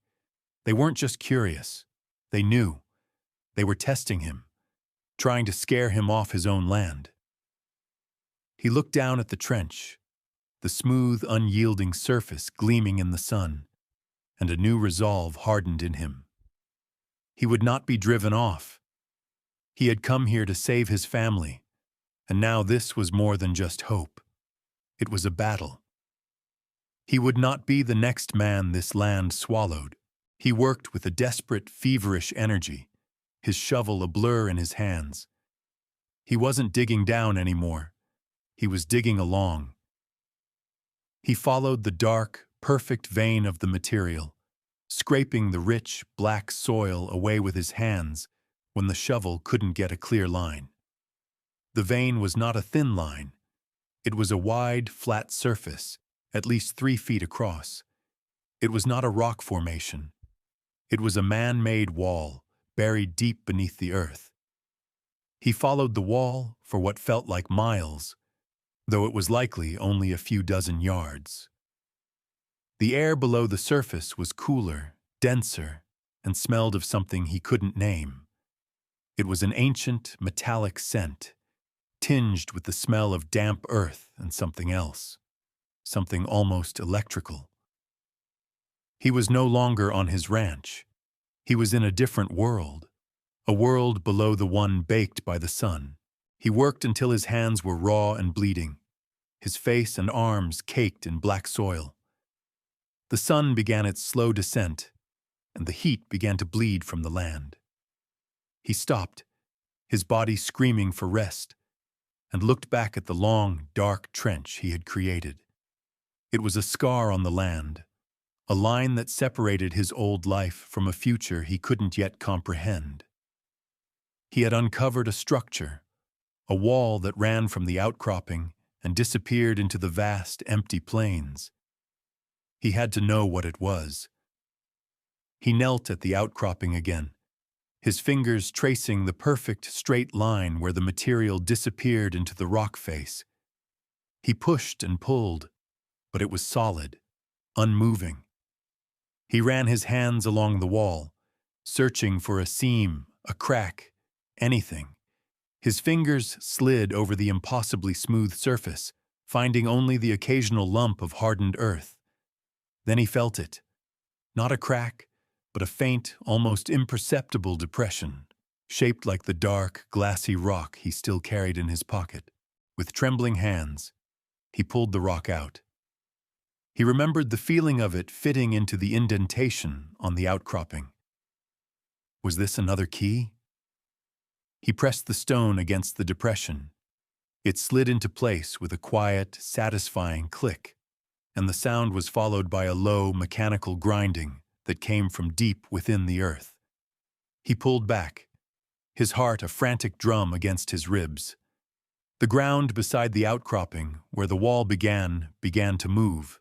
They weren't just curious. They knew. They were testing him, trying to scare him off his own land. He looked down at the trench, the smooth, unyielding surface gleaming in the sun, and a new resolve hardened in him. He would not be driven off. He had come here to save his family, and now this was more than just hope. It was a battle. He would not be the next man this land swallowed. He worked with a desperate, feverish energy, his shovel a blur in his hands. He wasn't digging down anymore. He was digging along. He followed the dark, perfect vein of the material, scraping the rich, black soil away with his hands when the shovel couldn't get a clear line. The vein was not a thin line. It was a wide, flat surface, at least 3 feet across. It was not a rock formation. It was a man-made wall, buried deep beneath the earth. He followed the wall for what felt like miles, though it was likely only a few dozen yards. The air below the surface was cooler, denser, and smelled of something he couldn't name. It was an ancient, metallic scent, tinged with the smell of damp earth and something else, something almost electrical. He was no longer on his ranch. He was in a different world, a world below the one baked by the sun. He worked until his hands were raw and bleeding, his face and arms caked in black soil. The sun began its slow descent, and the heat began to bleed from the land. He stopped, his body screaming for rest, and looked back at the long, dark trench he had created. It was a scar on the land, a line that separated his old life from a future he couldn't yet comprehend. He had uncovered a structure, a wall that ran from the outcropping and disappeared into the vast, empty plains. He had to know what it was. He knelt at the outcropping again, his fingers tracing the perfect straight line where the material disappeared into the rock face. He pushed and pulled, but it was solid, unmoving. He ran his hands along the wall, searching for a seam, a crack, anything. His fingers slid over the impossibly smooth surface, finding only the occasional lump of hardened earth. Then he felt it. Not a crack, but a faint, almost imperceptible depression, shaped like the dark, glassy rock he still carried in his pocket. With trembling hands, he pulled the rock out. He remembered the feeling of it fitting into the indentation on the outcropping. Was this another key? He pressed the stone against the depression. It slid into place with a quiet, satisfying click, and the sound was followed by a low, mechanical grinding that came from deep within the earth. He pulled back, his heart a frantic drum against his ribs. The ground beside the outcropping, where the wall began to move.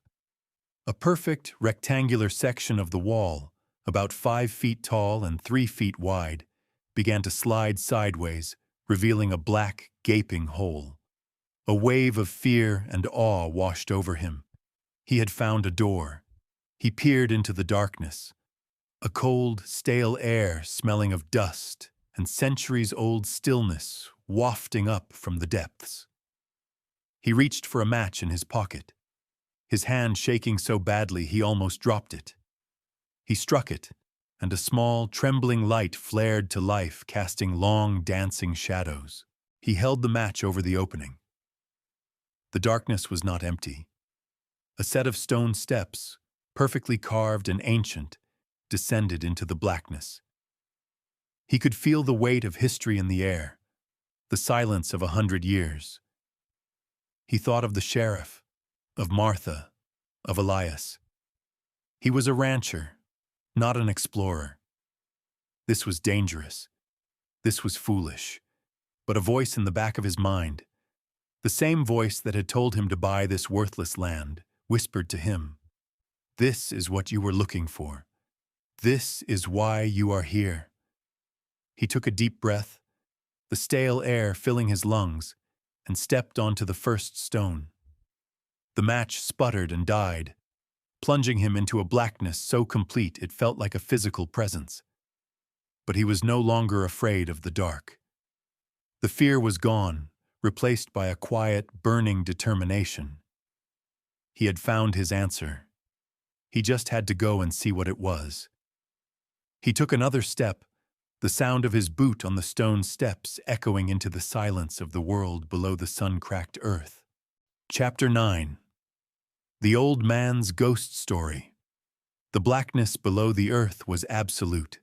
A perfect, rectangular section of the wall, about 5 feet tall and 3 feet wide, began to slide sideways, revealing a black, gaping hole. A wave of fear and awe washed over him. He had found a door. He peered into the darkness. A cold, stale air smelling of dust and centuries-old stillness wafting up from the depths. He reached for a match in his pocket, his hand shaking so badly he almost dropped it. He struck it, and a small, trembling light flared to life, casting long, dancing shadows. He held the match over the opening. The darkness was not empty. A set of stone steps, perfectly carved and ancient, descended into the blackness. He could feel the weight of history in the air, the silence of 100 years. He thought of the sheriff, of Martha, of Elias. He was a rancher, not an explorer. This was dangerous. This was foolish. But a voice in the back of his mind, the same voice that had told him to buy this worthless land, whispered to him, "This is what you were looking for. This is why you are here." He took a deep breath, the stale air filling his lungs, and stepped onto the first stone. The match sputtered and died, plunging him into a blackness so complete it felt like a physical presence. But he was no longer afraid of the dark. The fear was gone, replaced by a quiet, burning determination. He had found his answer. He just had to go and see what it was. He took another step, the sound of his boot on the stone steps echoing into the silence of the world below the sun-cracked earth. Chapter 9. The Old Man's Ghost Story. The blackness below the earth was absolute,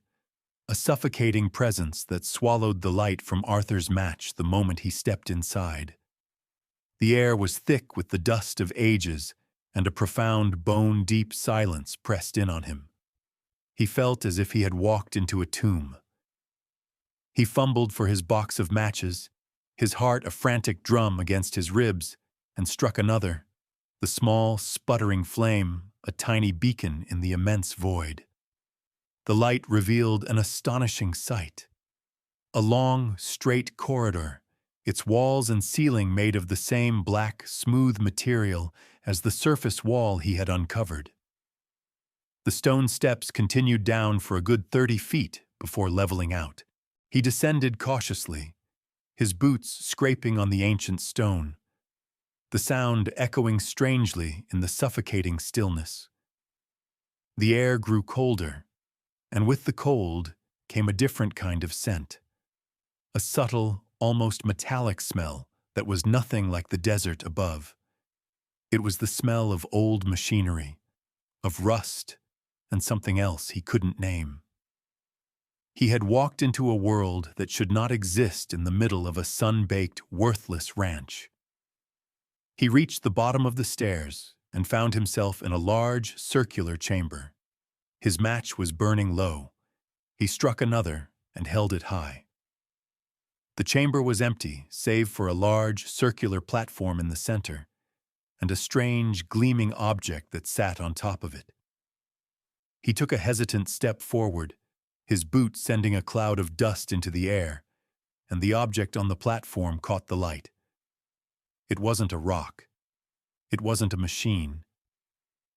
a suffocating presence that swallowed the light from Arthur's match the moment he stepped inside. The air was thick with the dust of ages, and a profound, bone-deep silence pressed in on him. He felt as if he had walked into a tomb. He fumbled for his box of matches, his heart a frantic drum against his ribs, and struck another, the small, sputtering flame, a tiny beacon in the immense void. The light revealed an astonishing sight. A long, straight corridor, its walls and ceiling made of the same black, smooth material as the surface wall he had uncovered. The stone steps continued down for a good 30 feet before leveling out. He descended cautiously, his boots scraping on the ancient stone, the sound echoing strangely in the suffocating stillness. The air grew colder, and with the cold came a different kind of scent, a subtle, almost metallic smell that was nothing like the desert above. It was the smell of old machinery, of rust, and something else he couldn't name. He had walked into a world that should not exist in the middle of a sun-baked, worthless ranch. He reached the bottom of the stairs and found himself in a large, circular chamber. His match was burning low. He struck another and held it high. The chamber was empty, save for a large, circular platform in the center, and a strange, gleaming object that sat on top of it. He took a hesitant step forward, his boot sending a cloud of dust into the air, and the object on the platform caught the light. It wasn't a rock. It wasn't a machine.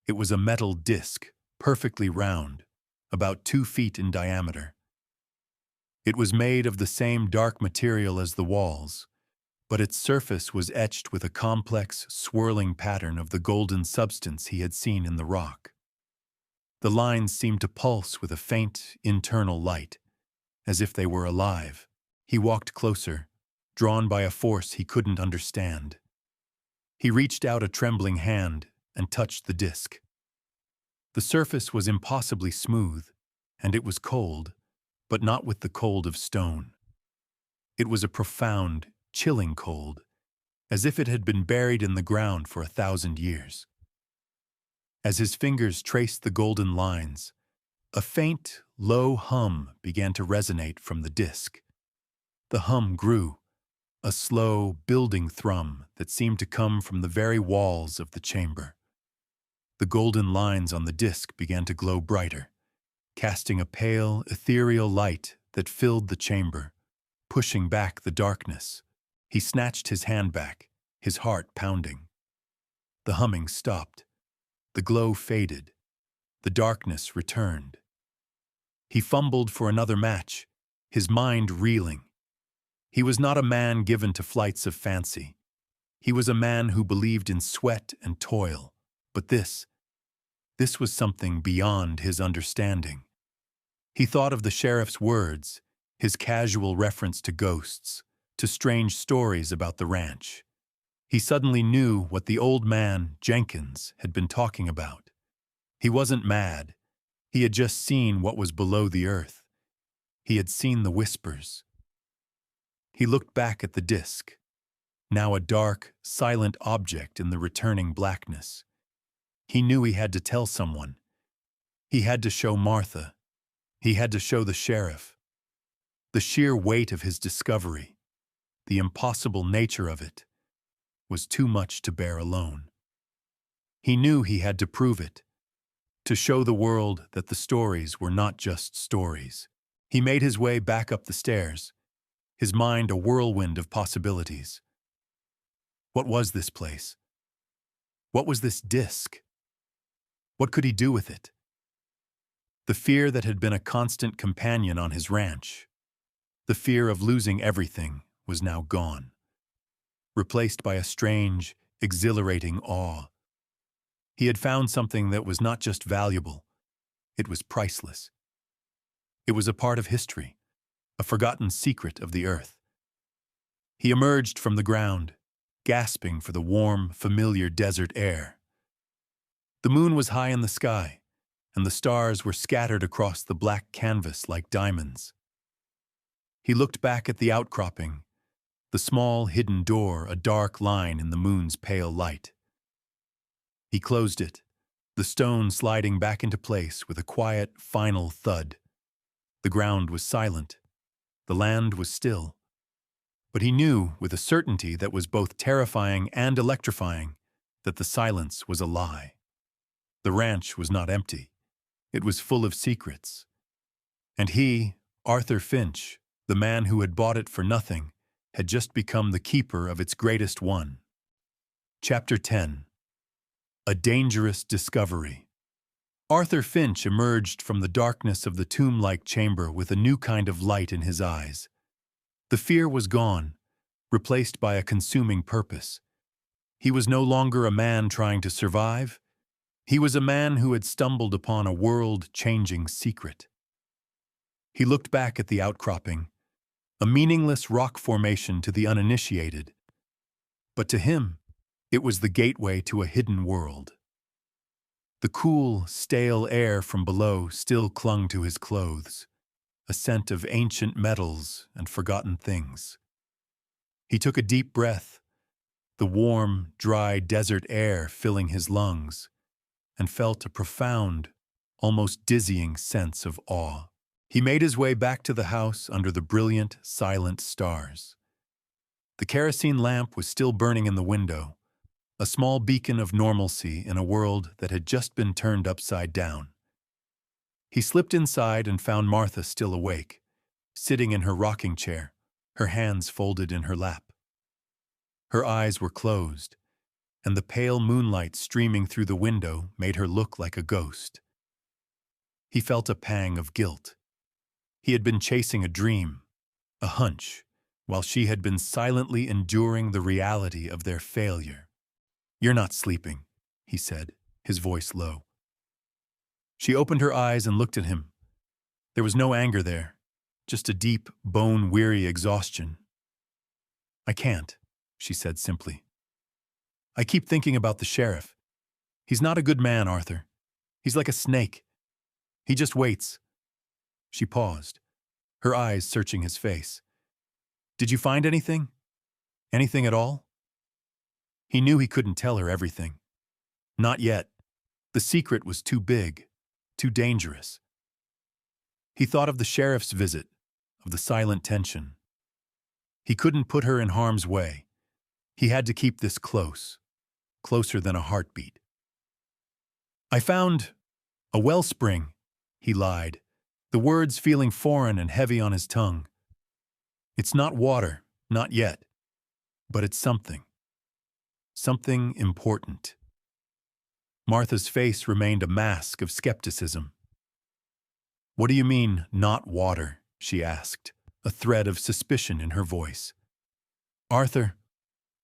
It was a metal disc, perfectly round, about 2 feet in diameter. It was made of the same dark material as the walls, but its surface was etched with a complex, swirling pattern of the golden substance he had seen in the rock. The lines seemed to pulse with a faint, internal light, as if they were alive. He walked closer, drawn by a force he couldn't understand. He reached out a trembling hand and touched the disc. The surface was impossibly smooth, and it was cold, but not with the cold of stone. It was a profound, chilling cold, as if it had been buried in the ground for 1,000 years. As his fingers traced the golden lines, a faint, low hum began to resonate from the disc. The hum grew, a slow, building thrum that seemed to come from the very walls of the chamber. The golden lines on the disc began to glow brighter, casting a pale, ethereal light that filled the chamber, pushing back the darkness. He snatched his hand back, his heart pounding. The humming stopped. The glow faded. The darkness returned. He fumbled for another match, his mind reeling. He was not a man given to flights of fancy. He was a man who believed in sweat and toil, but this was something beyond his understanding. He thought of the sheriff's words, his casual reference to ghosts, to strange stories about the ranch. He suddenly knew what the old man, Jenkins, had been talking about. He wasn't mad. He had just seen what was below the earth. He had seen the whispers. He looked back at the disc, now a dark, silent object in the returning blackness. He knew he had to tell someone. He had to show Martha. He had to show the sheriff. The sheer weight of his discovery, the impossible nature of it, was too much to bear alone. He knew he had to prove it, to show the world that the stories were not just stories. He made his way back up the stairs, his mind a whirlwind of possibilities. What was this place? What was this disc? What could he do with it? The fear that had been a constant companion on his ranch, the fear of losing everything, was now gone, replaced by a strange, exhilarating awe. He had found something that was not just valuable, it was priceless. It was a part of history, a forgotten secret of the earth. He emerged from the ground, gasping for the warm, familiar desert air. The moon was high in the sky, and the stars were scattered across the black canvas like diamonds. He looked back at the outcropping, the small hidden door a dark line in the moon's pale light. He closed it, the stone sliding back into place with a quiet, final thud. The ground was silent. The land was still. But he knew, with a certainty that was both terrifying and electrifying, that the silence was a lie. The ranch was not empty. It was full of secrets. And he, Arthur Finch, the man who had bought it for nothing, had just become the keeper of its greatest one. Chapter 10. A Dangerous Discovery. Arthur Finch emerged from the darkness of the tomb-like chamber with a new kind of light in his eyes. The fear was gone, replaced by a consuming purpose. He was no longer a man trying to survive. He was a man who had stumbled upon a world-changing secret. He looked back at the outcropping, a meaningless rock formation to the uninitiated. But to him, it was the gateway to a hidden world. The cool, stale air from below still clung to his clothes, a scent of ancient metals and forgotten things. He took a deep breath, the warm, dry desert air filling his lungs, and felt a profound, almost dizzying sense of awe. He made his way back to the house under the brilliant, silent stars. The kerosene lamp was still burning in the window, a small beacon of normalcy in a world that had just been turned upside down. He slipped inside and found Martha still awake, sitting in her rocking chair, her hands folded in her lap. Her eyes were closed, and the pale moonlight streaming through the window made her look like a ghost. He felt a pang of guilt. He had been chasing a dream, a hunch, while she had been silently enduring the reality of their failure. "You're not sleeping," he said, his voice low. She opened her eyes and looked at him. There was no anger there, just a deep, bone-weary exhaustion. "I can't," she said simply. "I keep thinking about the sheriff. He's not a good man, Arthur. He's like a snake. He just waits." She paused, her eyes searching his face. "Did you find anything? Anything at all?" He knew he couldn't tell her everything. Not yet. The secret was too big, too dangerous. He thought of the sheriff's visit, of the silent tension. He couldn't put her in harm's way. He had to keep this close, closer than a heartbeat. "I found a wellspring," he lied, the words feeling foreign and heavy on his tongue. "It's not water, not yet, but it's something. Something important." Martha's face remained a mask of skepticism. "What do you mean, not water?" she asked, a thread of suspicion in her voice. "Arthur,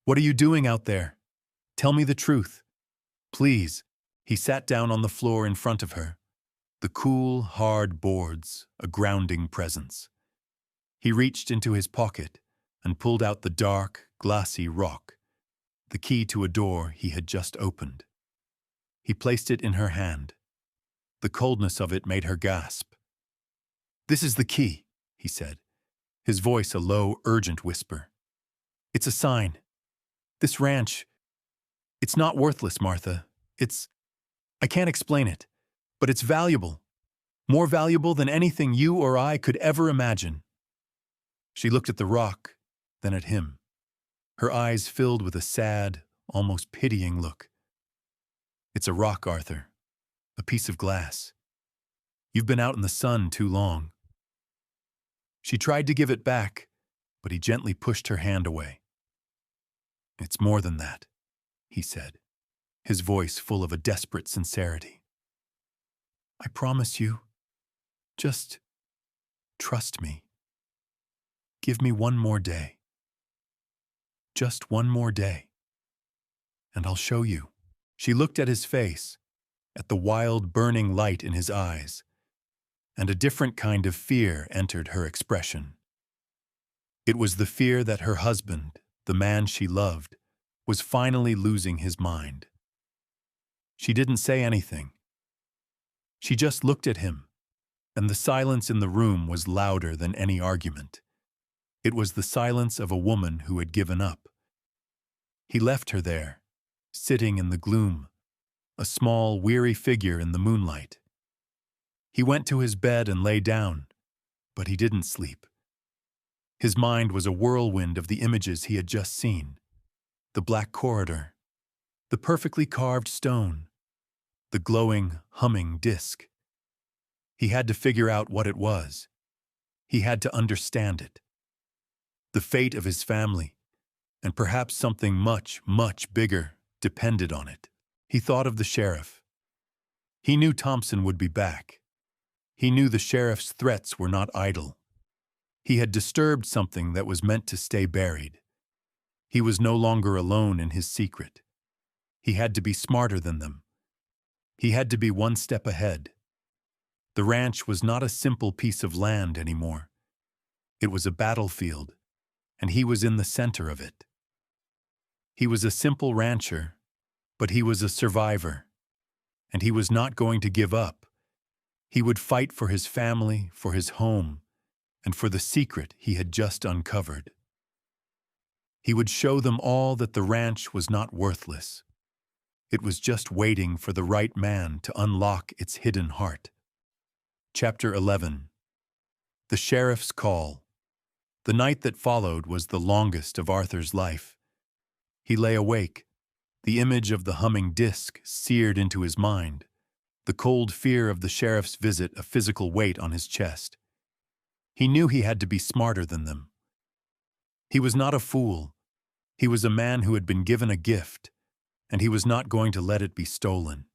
what are you doing out there? Tell me the truth. Please." He sat down on the floor in front of her, the cool, hard boards, a grounding presence. He reached into his pocket and pulled out the dark, glassy rock, the key to a door he had just opened. He placed it in her hand. The coldness of it made her gasp. "This is the key," he said, his voice a low, urgent whisper. "It's a sign. This ranch, it's not worthless, Martha. I can't explain it, but it's valuable. More valuable than anything you or I could ever imagine." She looked at the rock, then at him. Her eyes filled with a sad, almost pitying look. "It's a rock, Arthur. A piece of glass. You've been out in the sun too long." She tried to give it back, but he gently pushed her hand away. "It's more than that," he said, his voice full of a desperate sincerity. "I promise you, just trust me. Give me one more day. Just one more day. And I'll show you." She looked at his face, at the wild, burning light in his eyes, and a different kind of fear entered her expression. It was the fear that her husband, the man she loved, was finally losing his mind. She didn't say anything. She just looked at him, and the silence in the room was louder than any argument. It was the silence of a woman who had given up. He left her there, sitting in the gloom, a small, weary figure in the moonlight. He went to his bed and lay down, but he didn't sleep. His mind was a whirlwind of the images he had just seen. The black corridor, the perfectly carved stone, the glowing, humming disc. He had to figure out what it was. He had to understand it. The fate of his family, and perhaps something much, much bigger, depended on it. He thought of the sheriff. He knew Thompson would be back. He knew the sheriff's threats were not idle. He had disturbed something that was meant to stay buried. He was no longer alone in his secret. He had to be smarter than them. He had to be one step ahead. The ranch was not a simple piece of land anymore. It was a battlefield, and he was in the center of it. He was a simple rancher, but he was a survivor, and he was not going to give up. He would fight for his family, for his home, and for the secret he had just uncovered. He would show them all that the ranch was not worthless. It was just waiting for the right man to unlock its hidden heart. Chapter 11. The Sheriff's Call. The night that followed was the longest of Arthur's life. He lay awake, the image of the humming disc seared into his mind, the cold fear of the sheriff's visit a physical weight on his chest. He knew he had to be smarter than them. He was not a fool. He was a man who had been given a gift, and he was not going to let it be stolen.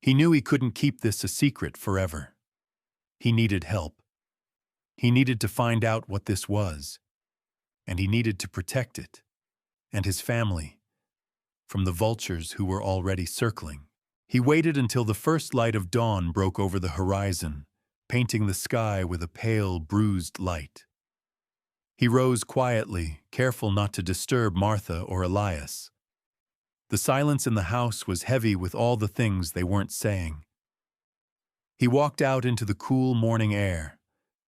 He knew he couldn't keep this a secret forever. He needed help. He needed to find out what this was, and he needed to protect it, and his family, from the vultures who were already circling. He waited until the first light of dawn broke over the horizon, painting the sky with a pale, bruised light. He rose quietly, careful not to disturb Martha or Elias. The silence in the house was heavy with all the things they weren't saying. He walked out into the cool morning air,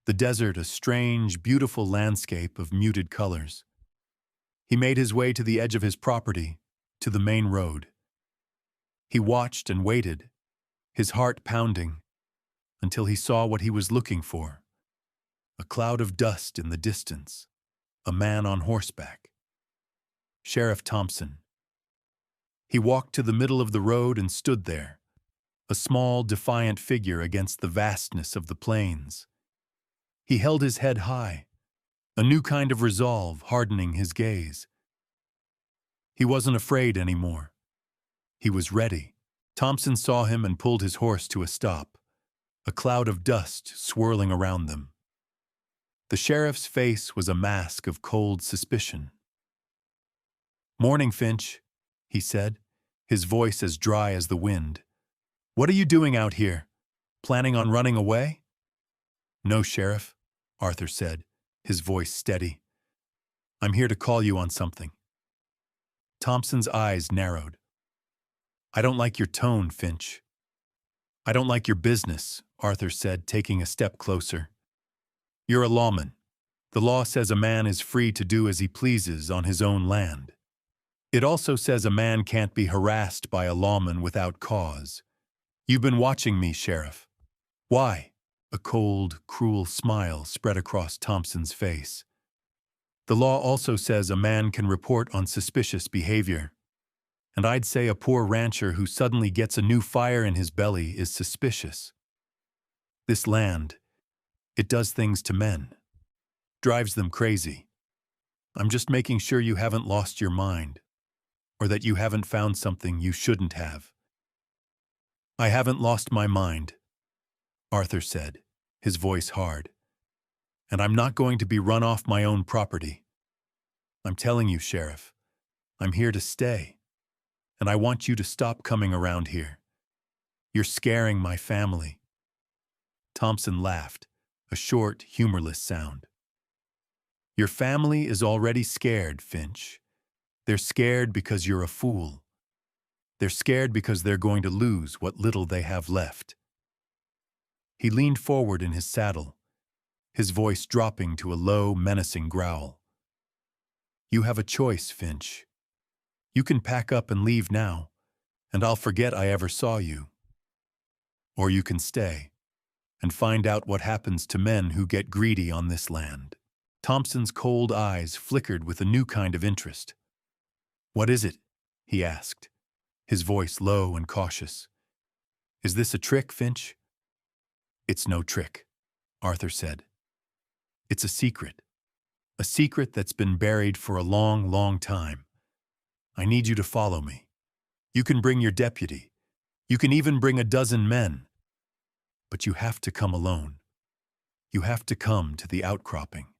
the desert a strange, beautiful landscape of muted colors. He made his way to the edge of his property, to the main road. He watched and waited, his heart pounding, until he saw what he was looking for. A cloud of dust in the distance, a man on horseback. Sheriff Thompson. He walked to the middle of the road and stood there, a small, defiant figure against the vastness of the plains. He held his head high, a new kind of resolve hardening his gaze. He wasn't afraid anymore. He was ready. Thompson saw him and pulled his horse to a stop, a cloud of dust swirling around them. The sheriff's face was a mask of cold suspicion. "Morning, Finch," he said, his voice as dry as the wind. "What are you doing out here? Planning on running away?" "No, Sheriff," Arthur said, his voice steady. "I'm here to call you on something." Thompson's eyes narrowed. "I don't like your tone, Finch." "I don't like your business," Arthur said, taking a step closer. "You're a lawman. The law says a man is free to do as he pleases on his own land. It also says a man can't be harassed by a lawman without cause. You've been watching me, Sheriff." "Why?" A cold, cruel smile spread across Thompson's face. "The law also says a man can report on suspicious behavior. And I'd say a poor rancher who suddenly gets a new fire in his belly is suspicious. This land, it does things to men. Drives them crazy. I'm just making sure you haven't lost your mind, or that you haven't found something you shouldn't have." "I haven't lost my mind," Arthur said, his voice hard. "And I'm not going to be run off my own property. I'm telling you, Sheriff, I'm here to stay, and I want you to stop coming around here. You're scaring my family." Thompson laughed, a short, humorless sound. "Your family is already scared, Finch. They're scared because you're a fool. They're scared because they're going to lose what little they have left." He leaned forward in his saddle, his voice dropping to a low, menacing growl. "You have a choice, Finch. You can pack up and leave now, and I'll forget I ever saw you. Or you can stay and find out what happens to men who get greedy on this land." Thompson's cold eyes flickered with a new kind of interest. "What is it?" he asked, his voice low and cautious. "Is this a trick, Finch?" "It's no trick," Arthur said. "It's a secret that's been buried for a long, long time. I need you to follow me. You can bring your deputy. You can even bring a dozen men. But you have to come alone. You have to come to the outcropping."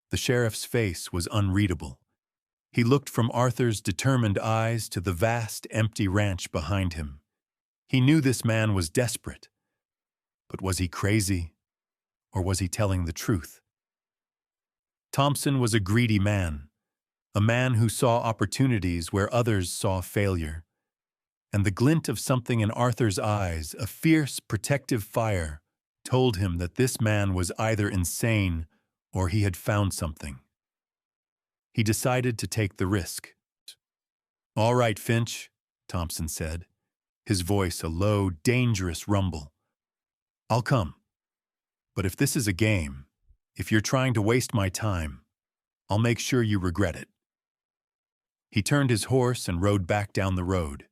The sheriff's face was unreadable. He looked from Arthur's determined eyes to the vast, empty ranch behind him. He knew this man was desperate. But was he crazy, or was he telling the truth? Thompson was a greedy man, a man who saw opportunities where others saw failure. And the glint of something in Arthur's eyes, a fierce, protective fire, told him that this man was either insane or he had found something. He decided to take the risk. "All right, Finch," Thompson said, his voice a low, dangerous rumble. "I'll come. But if this is a game, if you're trying to waste my time, I'll make sure you regret it." He turned his horse and rode back down the road,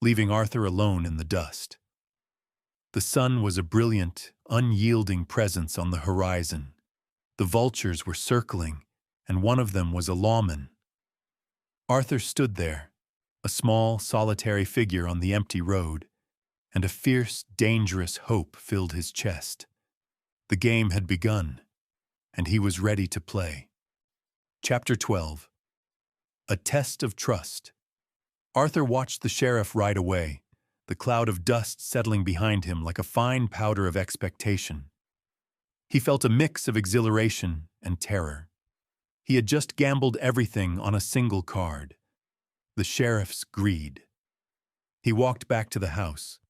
leaving Arthur alone in the dust. The sun was a brilliant, unyielding presence on the horizon. The vultures were circling, and one of them was a lawman. Arthur stood there, a small, solitary figure on the empty road, and a fierce, dangerous hope filled his chest. The game had begun, and he was ready to play. Chapter 12. A Test of Trust. Arthur watched the sheriff ride away, the cloud of dust settling behind him like a fine powder of expectation. He felt a mix of exhilaration and terror. He had just gambled everything on a single card: the sheriff's greed. He walked back to the house,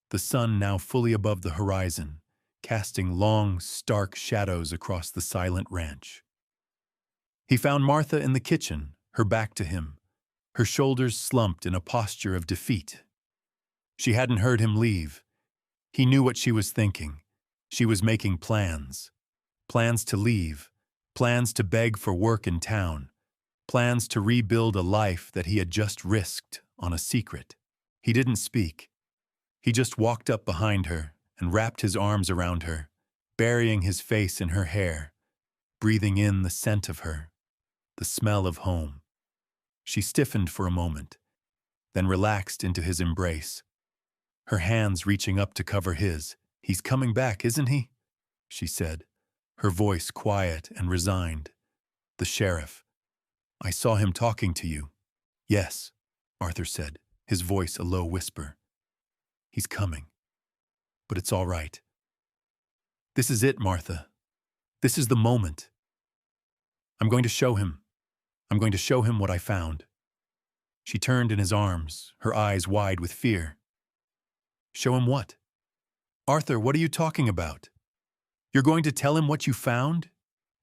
the sun now fully above the horizon, casting long, stark shadows across the silent ranch. He found Martha in the kitchen, her back to him, her shoulders slumped in a posture of defeat. She hadn't heard him leave. He knew what she was thinking. She was making plans. Plans to leave. Plans to beg for work in town. Plans to rebuild a life that he had just risked on a secret. He didn't speak. He just walked up behind her and wrapped his arms around her, burying his face in her hair, breathing in the scent of her, the smell of home. She stiffened for a moment, then relaxed into his embrace, her hands reaching up to cover his. "He's coming back, isn't he?" she said, her voice quiet and resigned. "The sheriff. I saw him talking to you." "Yes," Arthur said, his voice a low whisper. "He's coming. But it's all right. This is it, Martha. This is the moment. I'm going to show him. I'm going to show him what I found." She turned in his arms, her eyes wide with fear. "Show him what?" "Arthur, what are you talking about? You're going to tell him what you found?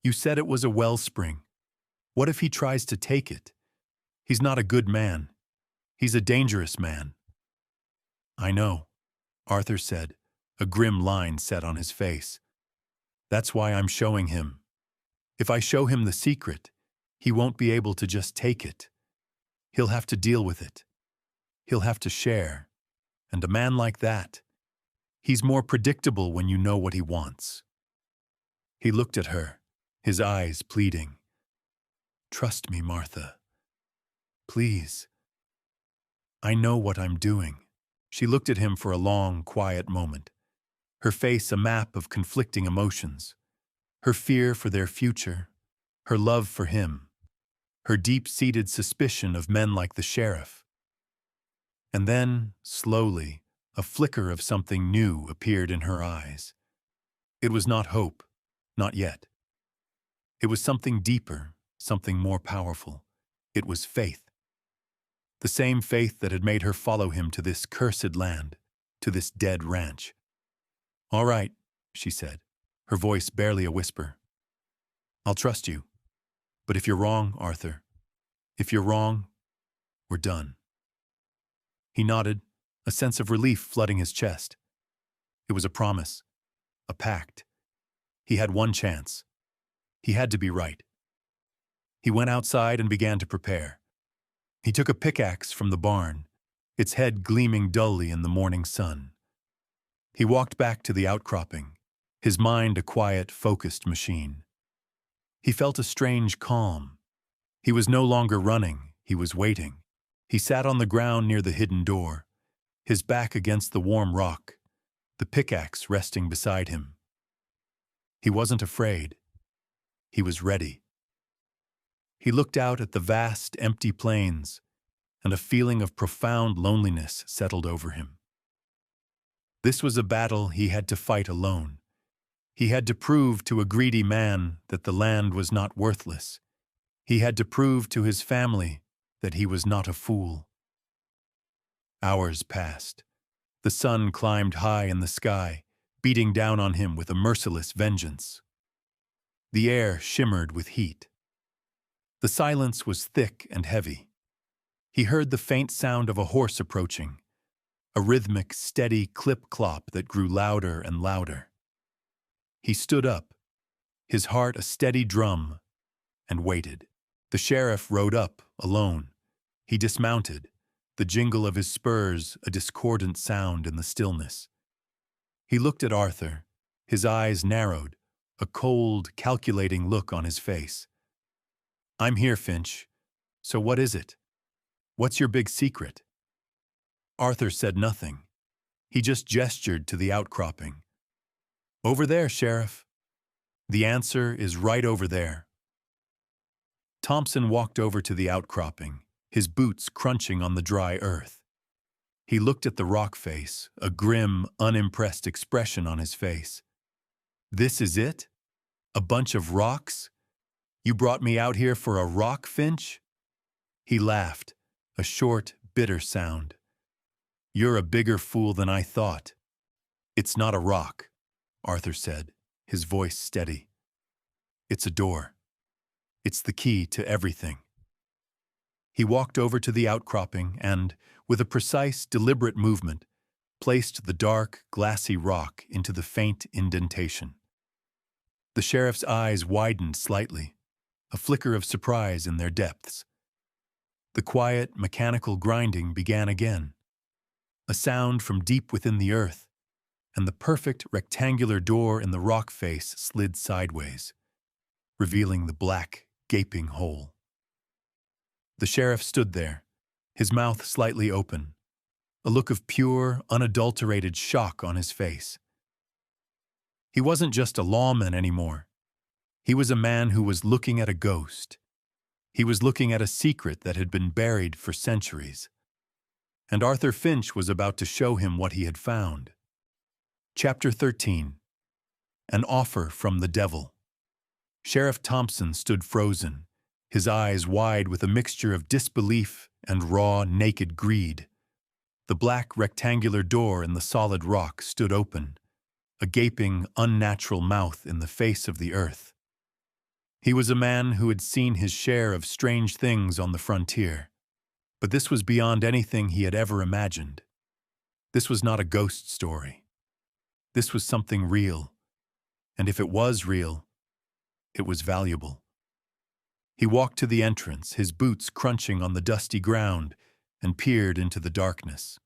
You said it was a wellspring. What if he tries to take it? He's not a good man. He's a dangerous man." "I know," Arthur said, a grim line set on his face. "That's why I'm showing him. If I show him the secret, he won't be able to just take it. He'll have to deal with it. He'll have to share. And a man like that, he's more predictable when you know what he wants." He looked at her, his eyes pleading. "Trust me, Martha. Please. I know what I'm doing." She looked at him for a long, quiet moment, her face a map of conflicting emotions, her fear for their future, her love for him, her deep-seated suspicion of men like the sheriff. And then, slowly, a flicker of something new appeared in her eyes. It was not hope, not yet. It was something deeper, something more powerful. It was faith. The same faith that had made her follow him to this cursed land, to this dead ranch. "All right," she said, her voice barely a whisper. "I'll trust you. But if you're wrong, Arthur, if you're wrong, we're done." He nodded, a sense of relief flooding his chest. It was a promise, a pact. He had one chance. He had to be right. He went outside and began to prepare. He took a pickaxe from the barn, its head gleaming dully in the morning sun. He walked back to the outcropping, his mind a quiet, focused machine. He felt a strange calm. He was no longer running, he was waiting. He sat on the ground near the hidden door, his back against the warm rock, the pickaxe resting beside him. He wasn't afraid. He was ready. He looked out at the vast, empty plains, and a feeling of profound loneliness settled over him. This was a battle he had to fight alone. He had to prove to a greedy man that the land was not worthless. He had to prove to his family that he was not a fool. Hours passed. The sun climbed high in the sky, beating down on him with a merciless vengeance. The air shimmered with heat. The silence was thick and heavy. He heard the faint sound of a horse approaching, a rhythmic, steady clip-clop that grew louder and louder. He stood up, his heart a steady drum, and waited. The sheriff rode up, alone. He dismounted, the jingle of his spurs a discordant sound in the stillness. He looked at Arthur, his eyes narrowed, a cold, calculating look on his face. "I'm here, Finch. So what is it? What's your big secret?" Arthur said nothing. He just gestured to the outcropping. "Over there, Sheriff. The answer is right over there." Thompson walked over to the outcropping, his boots crunching on the dry earth. He looked at the rock face, a grim, unimpressed expression on his face. "This is it? A bunch of rocks? You brought me out here for a rock, Finch?" He laughed, a short, bitter sound. "You're a bigger fool than I thought." "It's not a rock," Arthur said, his voice steady. "It's a door. It's the key to everything." He walked over to the outcropping and, with a precise, deliberate movement, placed the dark, glassy rock into the faint indentation. The sheriff's eyes widened slightly, a flicker of surprise in their depths. The quiet, mechanical grinding began again, a sound from deep within the earth, and the perfect rectangular door in the rock face slid sideways, revealing the black, gaping hole. The sheriff stood there, his mouth slightly open, a look of pure, unadulterated shock on his face. He wasn't just a lawman anymore. He was a man who was looking at a ghost. He was looking at a secret that had been buried for centuries. And Arthur Finch was about to show him what he had found. Chapter 13. An Offer from the Devil. Sheriff Thompson stood frozen, his eyes wide with a mixture of disbelief and raw, naked greed. The black, rectangular door in the solid rock stood open, a gaping, unnatural mouth in the face of the earth. He was a man who had seen his share of strange things on the frontier, but this was beyond anything he had ever imagined. This was not a ghost story. This was something real, and if it was real, it was valuable. He walked to the entrance, his boots crunching on the dusty ground, and peered into the darkness.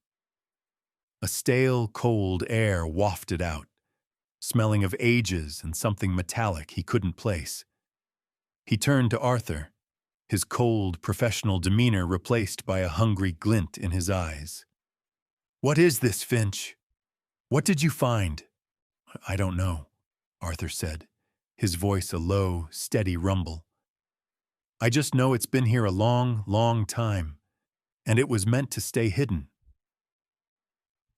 A stale, cold air wafted out, smelling of ages and something metallic he couldn't place. He turned to Arthur, his cold, professional demeanor replaced by a hungry glint in his eyes. "What is this, Finch? What did you find?" "I don't know," Arthur said, his voice a low, steady rumble. "I just know it's been here a long, long time, and it was meant to stay hidden."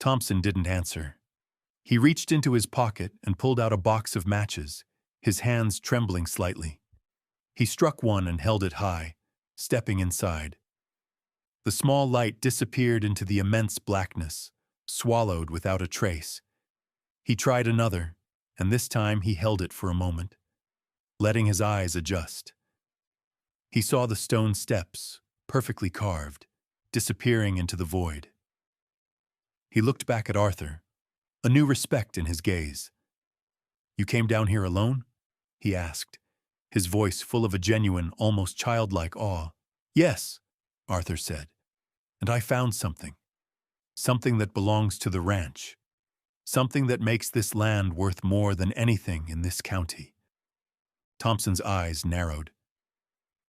Thompson didn't answer. He reached into his pocket and pulled out a box of matches, his hands trembling slightly. He struck one and held it high, stepping inside. The small light disappeared into the immense blackness, swallowed without a trace. He tried another, and this time he held it for a moment, letting his eyes adjust. He saw the stone steps, perfectly carved, disappearing into the void. He looked back at Arthur, a new respect in his gaze. "You came down here alone?" he asked, his voice full of a genuine, almost childlike awe. "Yes," Arthur said, "and I found something. Something that belongs to the ranch. Something that makes this land worth more than anything in this county. Thompson's eyes narrowed.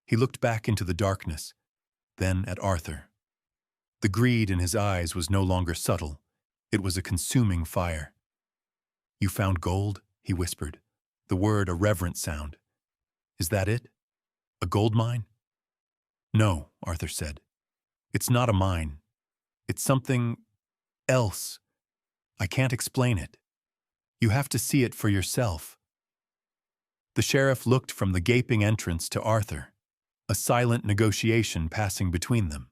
He looked back into the darkness, then at Arthur. The greed in his eyes was no longer subtle. It was a consuming fire. "You found gold?" he whispered, the word a reverent sound. "Is that it? A gold mine?" "No," Arthur said. "It's not a mine. It's something else. I can't explain it. You have to see it for yourself." The sheriff looked from the gaping entrance to Arthur, a silent negotiation passing between them.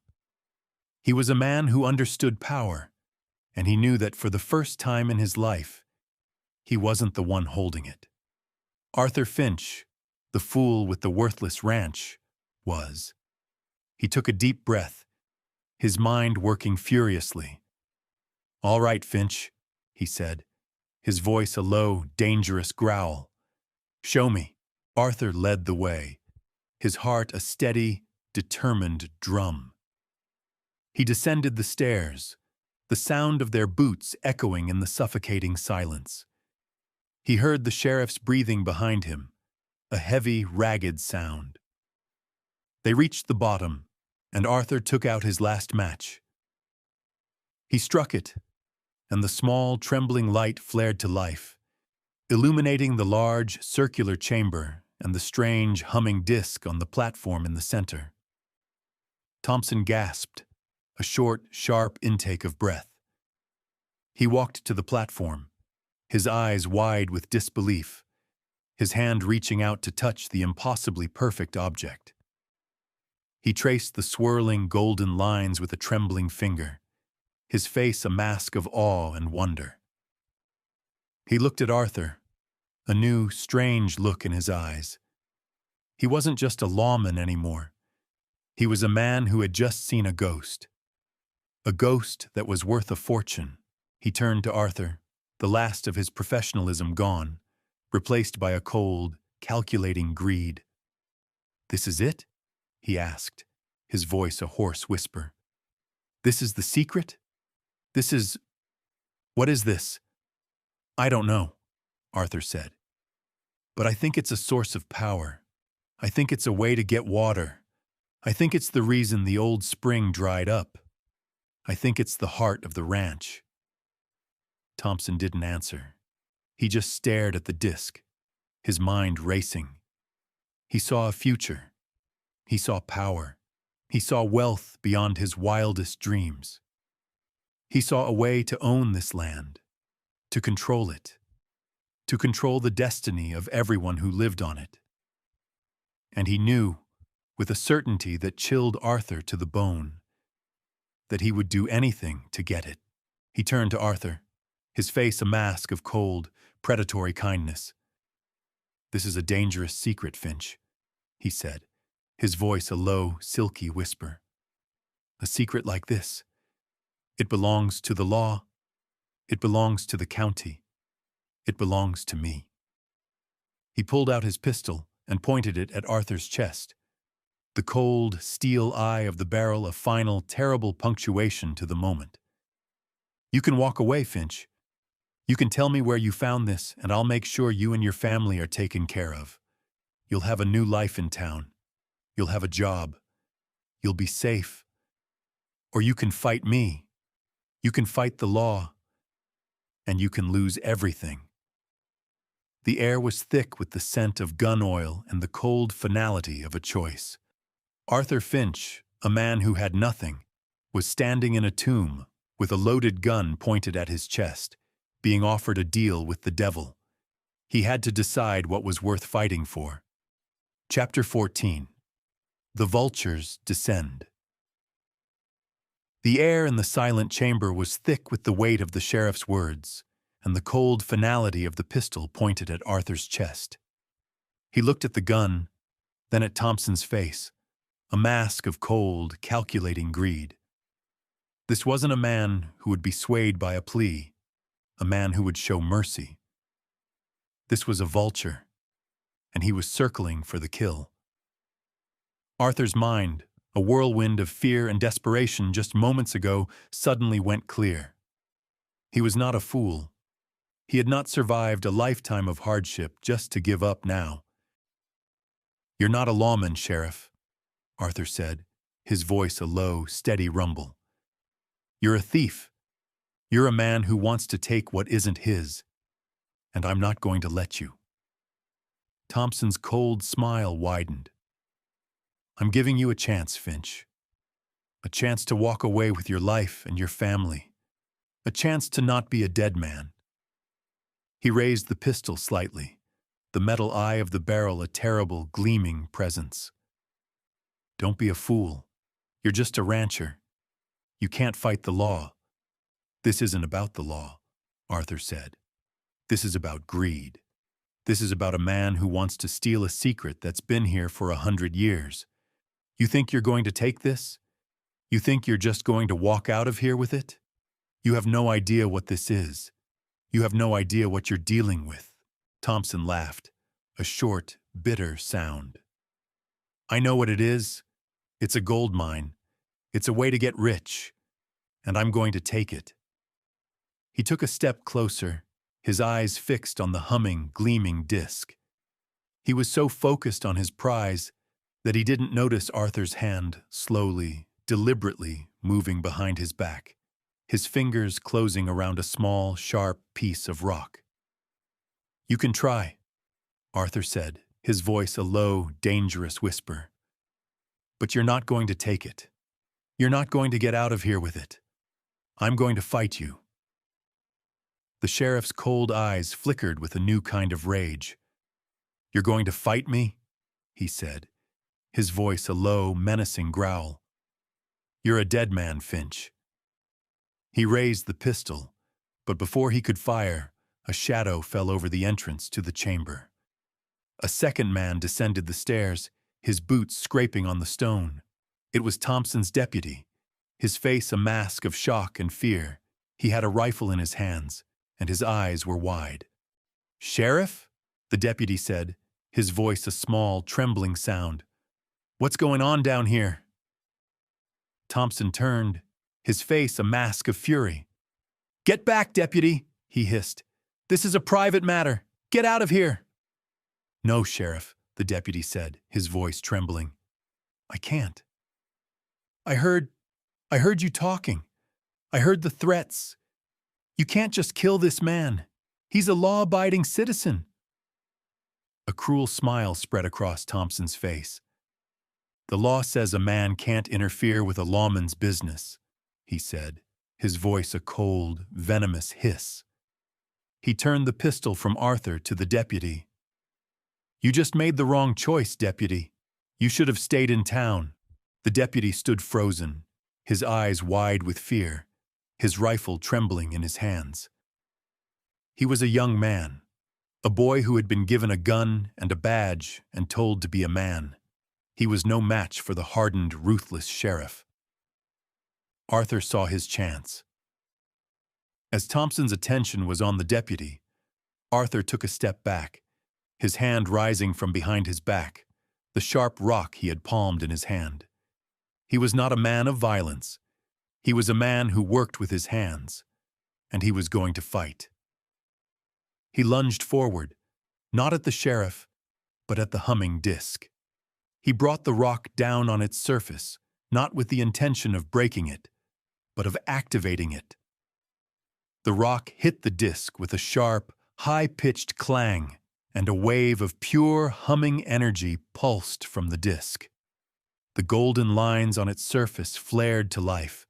He was a man who understood power, and he knew that for the first time in his life, he wasn't the one holding it. Arthur Finch, the fool with the worthless ranch, was. He took a deep breath, his mind working furiously. "All right, Finch," he said, his voice a low, dangerous growl. "Show me." Arthur led the way, his heart a steady, determined drum. He descended the stairs, the sound of their boots echoing in the suffocating silence. He heard the sheriff's breathing behind him, a heavy, ragged sound. They reached the bottom, and Arthur took out his last match. He struck it, and the small, trembling light flared to life, illuminating the large, circular chamber and the strange, humming disc on the platform in the center. Thompson gasped, a short, sharp intake of breath. He walked to the platform, his eyes wide with disbelief, his hand reaching out to touch the impossibly perfect object. He traced the swirling golden lines with a trembling finger, his face a mask of awe and wonder. He looked at Arthur, a new, strange look in his eyes. He wasn't just a lawman anymore. He was a man who had just seen a ghost that was worth a fortune. He turned to Arthur, the last of his professionalism gone, replaced by a cold, calculating greed. "This is it?" he asked, his voice a hoarse whisper. "This is the secret? What is this?" "I don't know," Arthur said. "But I think it's a source of power. I think it's a way to get water. I think it's the reason the old spring dried up. I think it's the heart of the ranch." Thompson didn't answer. He just stared at the disc, his mind racing. He saw a future. He saw power. He saw wealth beyond his wildest dreams. He saw a way to own this land, to control it, to control the destiny of everyone who lived on it. And he knew, with a certainty that chilled Arthur to the bone, that he would do anything to get it. He turned to Arthur, his face a mask of cold, predatory kindness. "This is a dangerous secret, Finch," he said, his voice a low, silky whisper. "A secret like this. It belongs to the law. It belongs to the county. It belongs to me." He pulled out his pistol and pointed it at Arthur's chest, the cold, steel eye of the barrel a final, terrible punctuation to the moment. "You can walk away, Finch. You can tell me where you found this, and I'll make sure you and your family are taken care of. You'll have a new life in town. You'll have a job. You'll be safe. Or you can fight me. You can fight the law. And you can lose everything." The air was thick with the scent of gun oil and the cold finality of a choice. Arthur Finch, a man who had nothing, was standing in a tomb with a loaded gun pointed at his chest, being offered a deal with the devil. He had to decide what was worth fighting for. Chapter 14. The Vultures Descend. The air in the silent chamber was thick with the weight of the sheriff's words and the cold finality of the pistol pointed at Arthur's chest. He looked at the gun, then at Thompson's face, a mask of cold, calculating greed. This wasn't a man who would be swayed by a plea, a man who would show mercy. This was a vulture, and he was circling for the kill. Arthur's mind, a whirlwind of fear and desperation just moments ago, suddenly went clear. He was not a fool. He had not survived a lifetime of hardship just to give up now. "You're not a lawman, Sheriff," Arthur said, his voice a low, steady rumble. "You're a thief. You're a man who wants to take what isn't his, and I'm not going to let you." Thompson's cold smile widened. "I'm giving you a chance, Finch. A chance to walk away with your life and your family. A chance to not be a dead man." He raised the pistol slightly, the metal eye of the barrel a terrible, gleaming presence. "Don't be a fool. You're just a rancher. You can't fight the law." "This isn't about the law," Arthur said. "This is about greed. This is about a man who wants to steal a secret that's been here for 100 years. You think you're going to take this? You think you're just going to walk out of here with it? You have no idea what this is. You have no idea what you're dealing with." Thompson laughed, a short, bitter sound. "I know what it is. It's a gold mine. It's a way to get rich. And I'm going to take it." He took a step closer, his eyes fixed on the humming, gleaming disk. He was so focused on his prize that he didn't notice Arthur's hand slowly, deliberately moving behind his back, his fingers closing around a small, sharp piece of rock. "You can try," Arthur said, his voice a low, dangerous whisper. "But you're not going to take it. You're not going to get out of here with it. I'm going to fight you." The sheriff's cold eyes flickered with a new kind of rage. "You're going to fight me?" he said, his voice a low, menacing growl. "You're a dead man, Finch." He raised the pistol, but before he could fire, a shadow fell over the entrance to the chamber. A second man descended the stairs, his boots scraping on the stone. It was Thompson's deputy, his face a mask of shock and fear. He had a rifle in his hands, and his eyes were wide. "Sheriff?" the deputy said, his voice a small, trembling sound. "What's going on down here?" Thompson turned, his face a mask of fury. "Get back, deputy," he hissed. "This is a private matter. Get out of here." "No, Sheriff," the deputy said, his voice trembling. "I can't. I heard you talking. I heard the threats. You can't just kill this man. He's a law-abiding citizen." A cruel smile spread across Thompson's face. "The law says a man can't interfere with a lawman's business," he said, his voice a cold, venomous hiss. He turned the pistol from Arthur to the deputy. "You just made the wrong choice, deputy. You should have stayed in town." The deputy stood frozen, his eyes wide with fear, his rifle trembling in his hands. He was a young man, a boy who had been given a gun and a badge and told to be a man. He was no match for the hardened, ruthless sheriff. Arthur saw his chance. As Thompson's attention was on the deputy, Arthur took a step back, his hand rising from behind his back, the sharp rock he had palmed in his hand. He was not a man of violence. He was a man who worked with his hands, and he was going to fight. He lunged forward, not at the sheriff, but at the humming disk. He brought the rock down on its surface, not with the intention of breaking it, but of activating it. The rock hit the disk with a sharp, high-pitched clang, and a wave of pure, humming energy pulsed from the disk. The golden lines on its surface flared to life,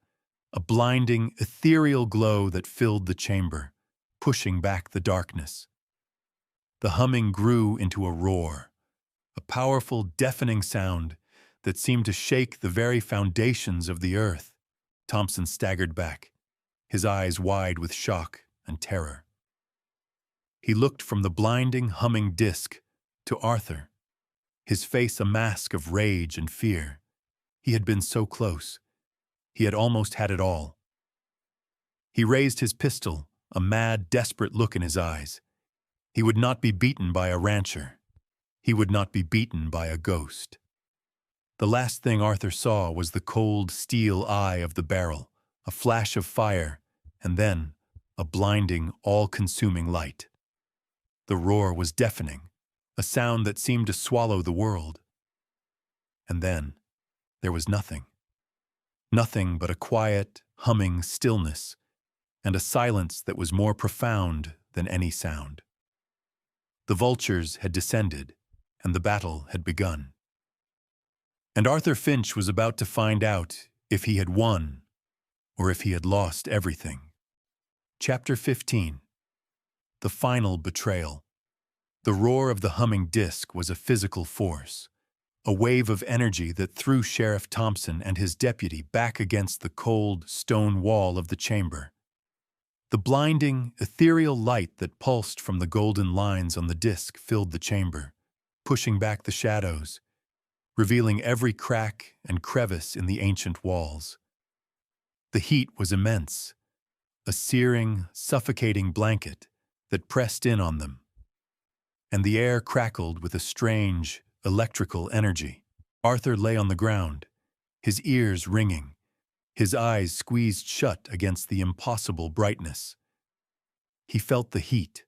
a blinding, ethereal glow that filled the chamber, pushing back the darkness. The humming grew into a roar, a powerful, deafening sound that seemed to shake the very foundations of the earth. Thompson staggered back, his eyes wide with shock and terror. He looked from the blinding, humming disk to Arthur, his face a mask of rage and fear. He had been so close. He had almost had it all. He raised his pistol, a mad, desperate look in his eyes. He would not be beaten by a rancher. He would not be beaten by a ghost. The last thing Arthur saw was the cold steel eye of the barrel, a flash of fire, and then a blinding, all-consuming light. The roar was deafening, a sound that seemed to swallow the world. And then there was nothing. Nothing but a quiet, humming stillness, and a silence that was more profound than any sound. The vultures had descended, and the battle had begun. And Arthur Finch was about to find out if he had won or if he had lost everything. Chapter 15. The Final Betrayal. The roar of the humming disc was a physical force, a wave of energy that threw Sheriff Thompson and his deputy back against the cold, stone wall of the chamber. The blinding, ethereal light that pulsed from the golden lines on the disc filled the chamber, pushing back the shadows, revealing every crack and crevice in the ancient walls. The heat was immense, a searing, suffocating blanket that pressed in on them, and the air crackled with a strange, electrical energy. Arthur lay on the ground, his ears ringing, his eyes squeezed shut against the impossible brightness. He felt the heat,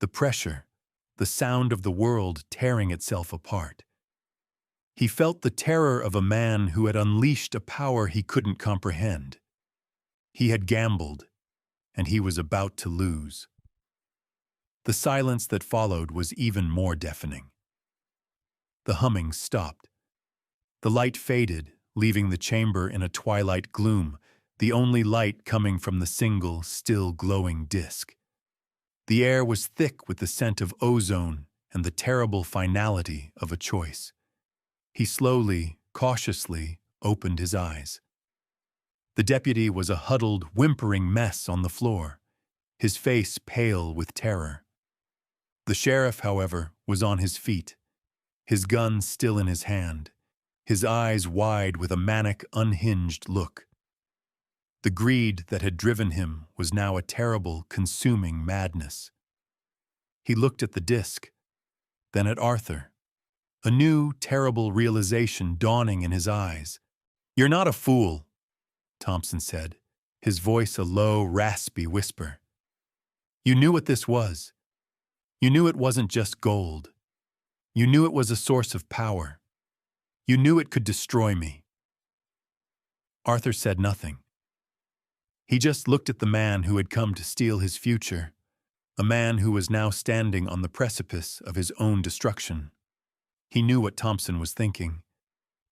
the pressure, the sound of the world tearing itself apart. He felt the terror of a man who had unleashed a power he couldn't comprehend. He had gambled, and he was about to lose. The silence that followed was even more deafening. The humming stopped. The light faded, leaving the chamber in a twilight gloom, the only light coming from the single, still glowing disc. The air was thick with the scent of ozone and the terrible finality of a choice. He slowly, cautiously opened his eyes. The deputy was a huddled, whimpering mess on the floor, his face pale with terror. The sheriff, however, was on his feet, his gun still in his hand, his eyes wide with a manic, unhinged look. The greed that had driven him was now a terrible, consuming madness. He looked at the disc, then at Arthur, a new, terrible realization dawning in his eyes. "You're not a fool," Thompson said, his voice a low, raspy whisper. "You knew what this was. You knew it wasn't just gold. You knew it was a source of power. You knew it could destroy me." Arthur said nothing. He just looked at the man who had come to steal his future, a man who was now standing on the precipice of his own destruction. He knew what Thompson was thinking.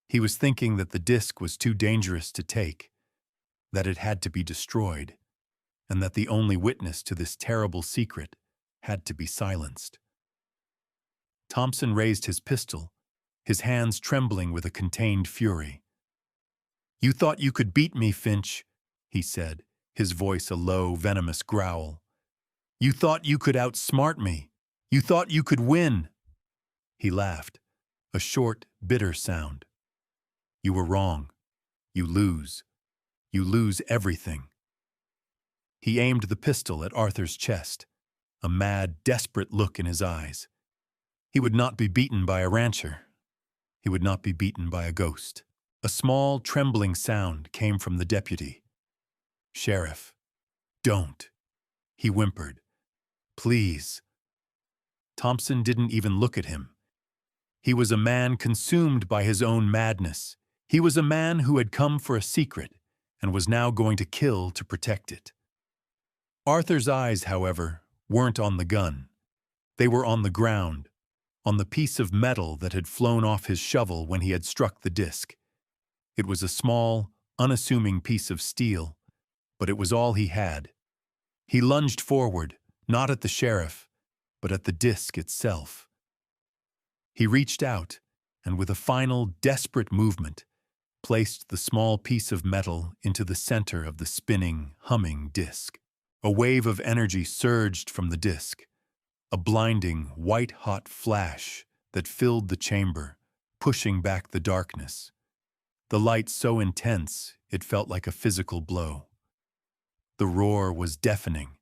He was thinking that the disc was too dangerous to take, that it had to be destroyed, and that the only witness to this terrible secret had to be silenced. Thompson raised his pistol, his hands trembling with a contained fury. "You thought you could beat me, Finch," he said, his voice a low, venomous growl. "You thought you could outsmart me. You thought you could win." He laughed, a short, bitter sound. "You were wrong. You lose. You lose everything." He aimed the pistol at Arthur's chest, a mad, desperate look in his eyes. He would not be beaten by a rancher. He would not be beaten by a ghost. A small, trembling sound came from the deputy. "Sheriff, don't," he whimpered. "Please." Thompson didn't even look at him. He was a man consumed by his own madness. He was a man who had come for a secret and was now going to kill to protect it. Arthur's eyes, however, weren't on the gun. They were on the ground, on the piece of metal that had flown off his shovel when he had struck the disc. It was a small, unassuming piece of steel, but it was all he had. He lunged forward, not at the sheriff, but at the disc itself. He reached out, and with a final, desperate movement, placed the small piece of metal into the center of the spinning, humming disc. A wave of energy surged from the disc, a blinding, white-hot flash that filled the chamber, pushing back the darkness. The light so intense it felt like a physical blow. The roar was deafening,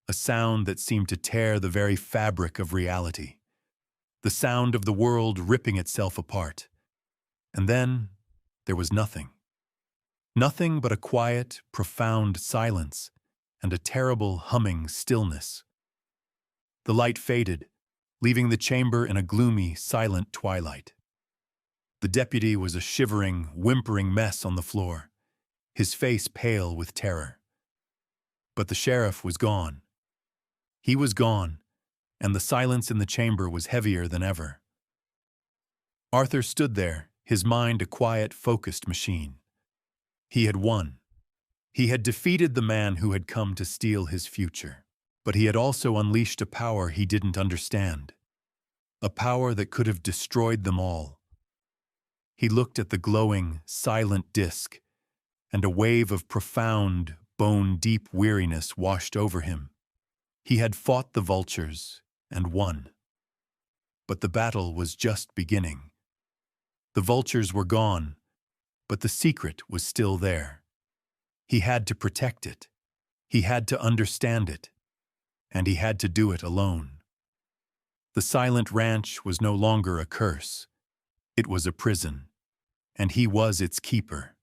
a sound that seemed to tear the very fabric of reality, the sound of the world ripping itself apart. And then there was nothing. Nothing but a quiet, profound silence, and a terrible humming stillness. The light faded, leaving the chamber in a gloomy, silent twilight. The deputy was a shivering, whimpering mess on the floor, his face pale with terror. But the sheriff was gone. He was gone, and the silence in the chamber was heavier than ever. Arthur stood there, his mind a quiet, focused machine. He had won. He had defeated the man who had come to steal his future. But he had also unleashed a power he didn't understand. A power that could have destroyed them all. He looked at the glowing, silent disk, and a wave of profound, bone-deep weariness washed over him. He had fought the vultures and won. But the battle was just beginning. The vultures were gone, but the secret was still there. He had to protect it. He had to understand it. And he had to do it alone. The silent ranch was no longer a curse. It was a prison, and he was its keeper.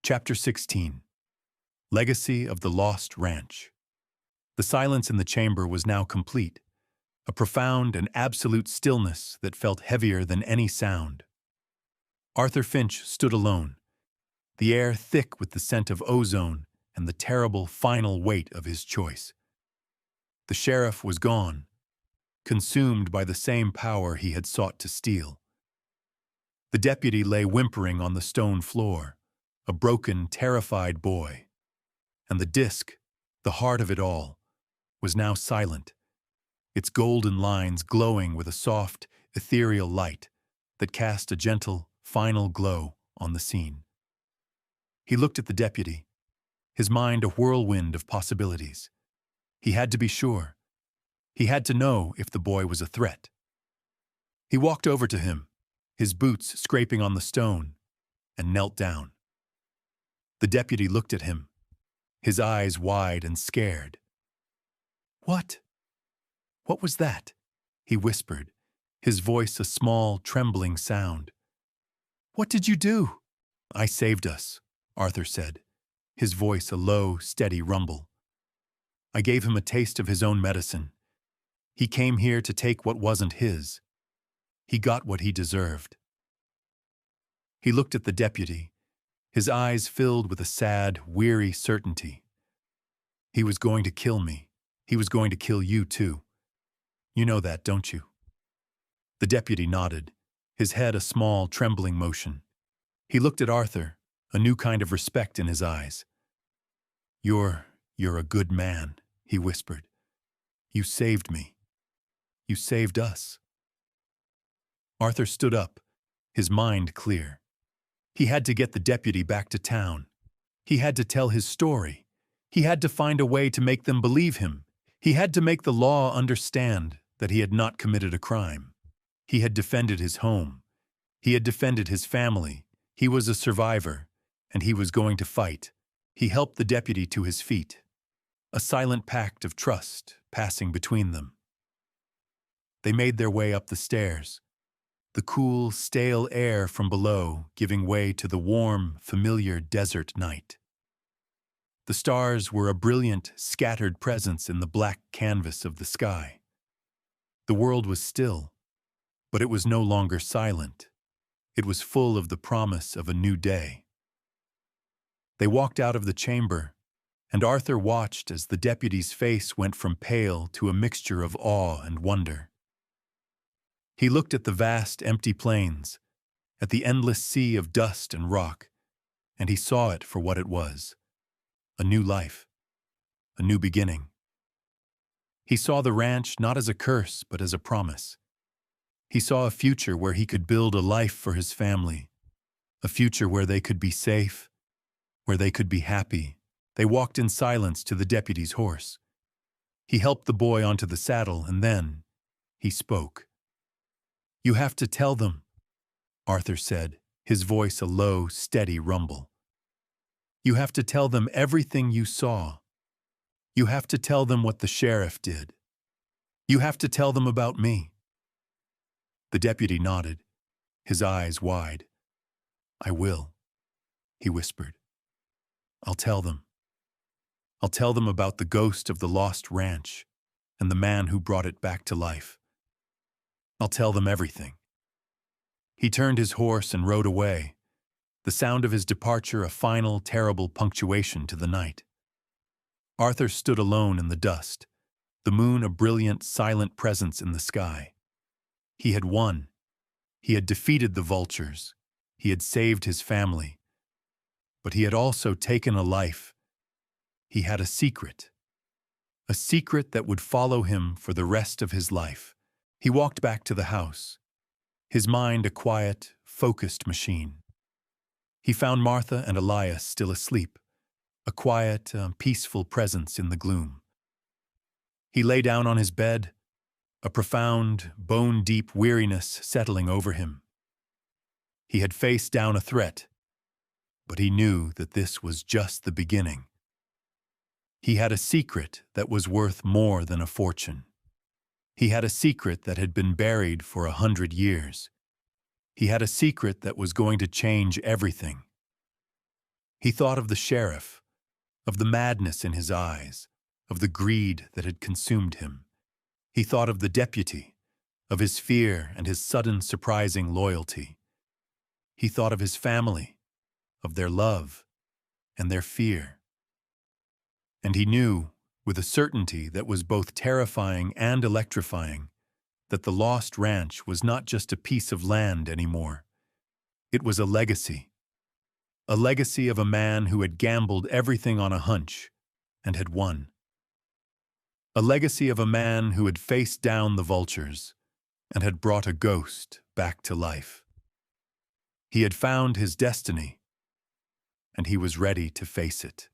Chapter 16. Legacy of the Lost Ranch. The silence in the chamber was now complete, a profound and absolute stillness that felt heavier than any sound. Arthur Finch stood alone, the air thick with the scent of ozone and the terrible final weight of his choice. The sheriff was gone, consumed by the same power he had sought to steal. The deputy lay whimpering on the stone floor, a broken, terrified boy. And the disk, the heart of it all, was now silent, its golden lines glowing with a soft, ethereal light that cast a gentle, final glow on the scene. He looked at the deputy, his mind a whirlwind of possibilities. He had to be sure. He had to know if the boy was a threat. He walked over to him, his boots scraping on the stone, and knelt down. The deputy looked at him, his eyes wide and scared. "What? What was that?" he whispered, his voice a small, trembling sound. "What did you do?" "I saved us," Arthur said, his voice a low, steady rumble. "I gave him a taste of his own medicine. He came here to take what wasn't his. He got what he deserved." He looked at the deputy, his eyes filled with a sad, weary certainty. "He was going to kill me. He was going to kill you, too. You know that, don't you?" The deputy nodded, his head a small, trembling motion. He looked at Arthur, a new kind of respect in his eyes. You're a good man," he whispered. "You saved me. You saved us." Arthur stood up, his mind clear. He had to get the deputy back to town. He had to tell his story. He had to find a way to make them believe him. He had to make the law understand that he had not committed a crime. He had defended his home. He had defended his family. He was a survivor, and he was going to fight. He helped the deputy to his feet, a silent pact of trust passing between them. They made their way up the stairs, the cool, stale air from below giving way to the warm, familiar desert night. The stars were a brilliant, scattered presence in the black canvas of the sky. The world was still, but it was no longer silent. It was full of the promise of a new day. They walked out of the chamber, and Arthur watched as the deputy's face went from pale to a mixture of awe and wonder. He looked at the vast, empty plains, at the endless sea of dust and rock, and he saw it for what it was: a new life, a new beginning. He saw the ranch not as a curse, but as a promise. He saw a future where he could build a life for his family, a future where they could be safe, where they could be happy. They walked in silence to the deputy's horse. He helped the boy onto the saddle, and then he spoke. "You have to tell them," Arthur said, his voice a low, steady rumble. "You have to tell them everything you saw. You have to tell them what the sheriff did. You have to tell them about me." The deputy nodded, his eyes wide. "I will," he whispered. "I'll tell them." I'll tell them about the ghost of the lost ranch and the man who brought it back to life. I'll tell them everything. He turned his horse and rode away, the sound of his departure a final, terrible punctuation to the night. Arthur stood alone in the dust, the moon a brilliant, silent presence in the sky. He had won. He had defeated the vultures. He had saved his family. But he had also taken a life. He had a secret that would follow him for the rest of his life. He walked back to the house, his mind a quiet, focused machine. He found Martha and Elias still asleep, a quiet, peaceful presence in the gloom. He lay down on his bed, a profound, bone-deep weariness settling over him. He had faced down a threat, but he knew that this was just the beginning. He had a secret that was worth more than a fortune. He had a secret that had been buried for 100 years. He had a secret that was going to change everything. He thought of the sheriff, of the madness in his eyes, of the greed that had consumed him. He thought of the deputy, of his fear and his sudden surprising loyalty. He thought of his family, of their love and their fear. And he knew, with a certainty that was both terrifying and electrifying, that the lost ranch was not just a piece of land anymore. It was a legacy of a man who had gambled everything on a hunch and had won. A legacy of a man who had faced down the vultures and had brought a ghost back to life. He had found his destiny, and he was ready to face it.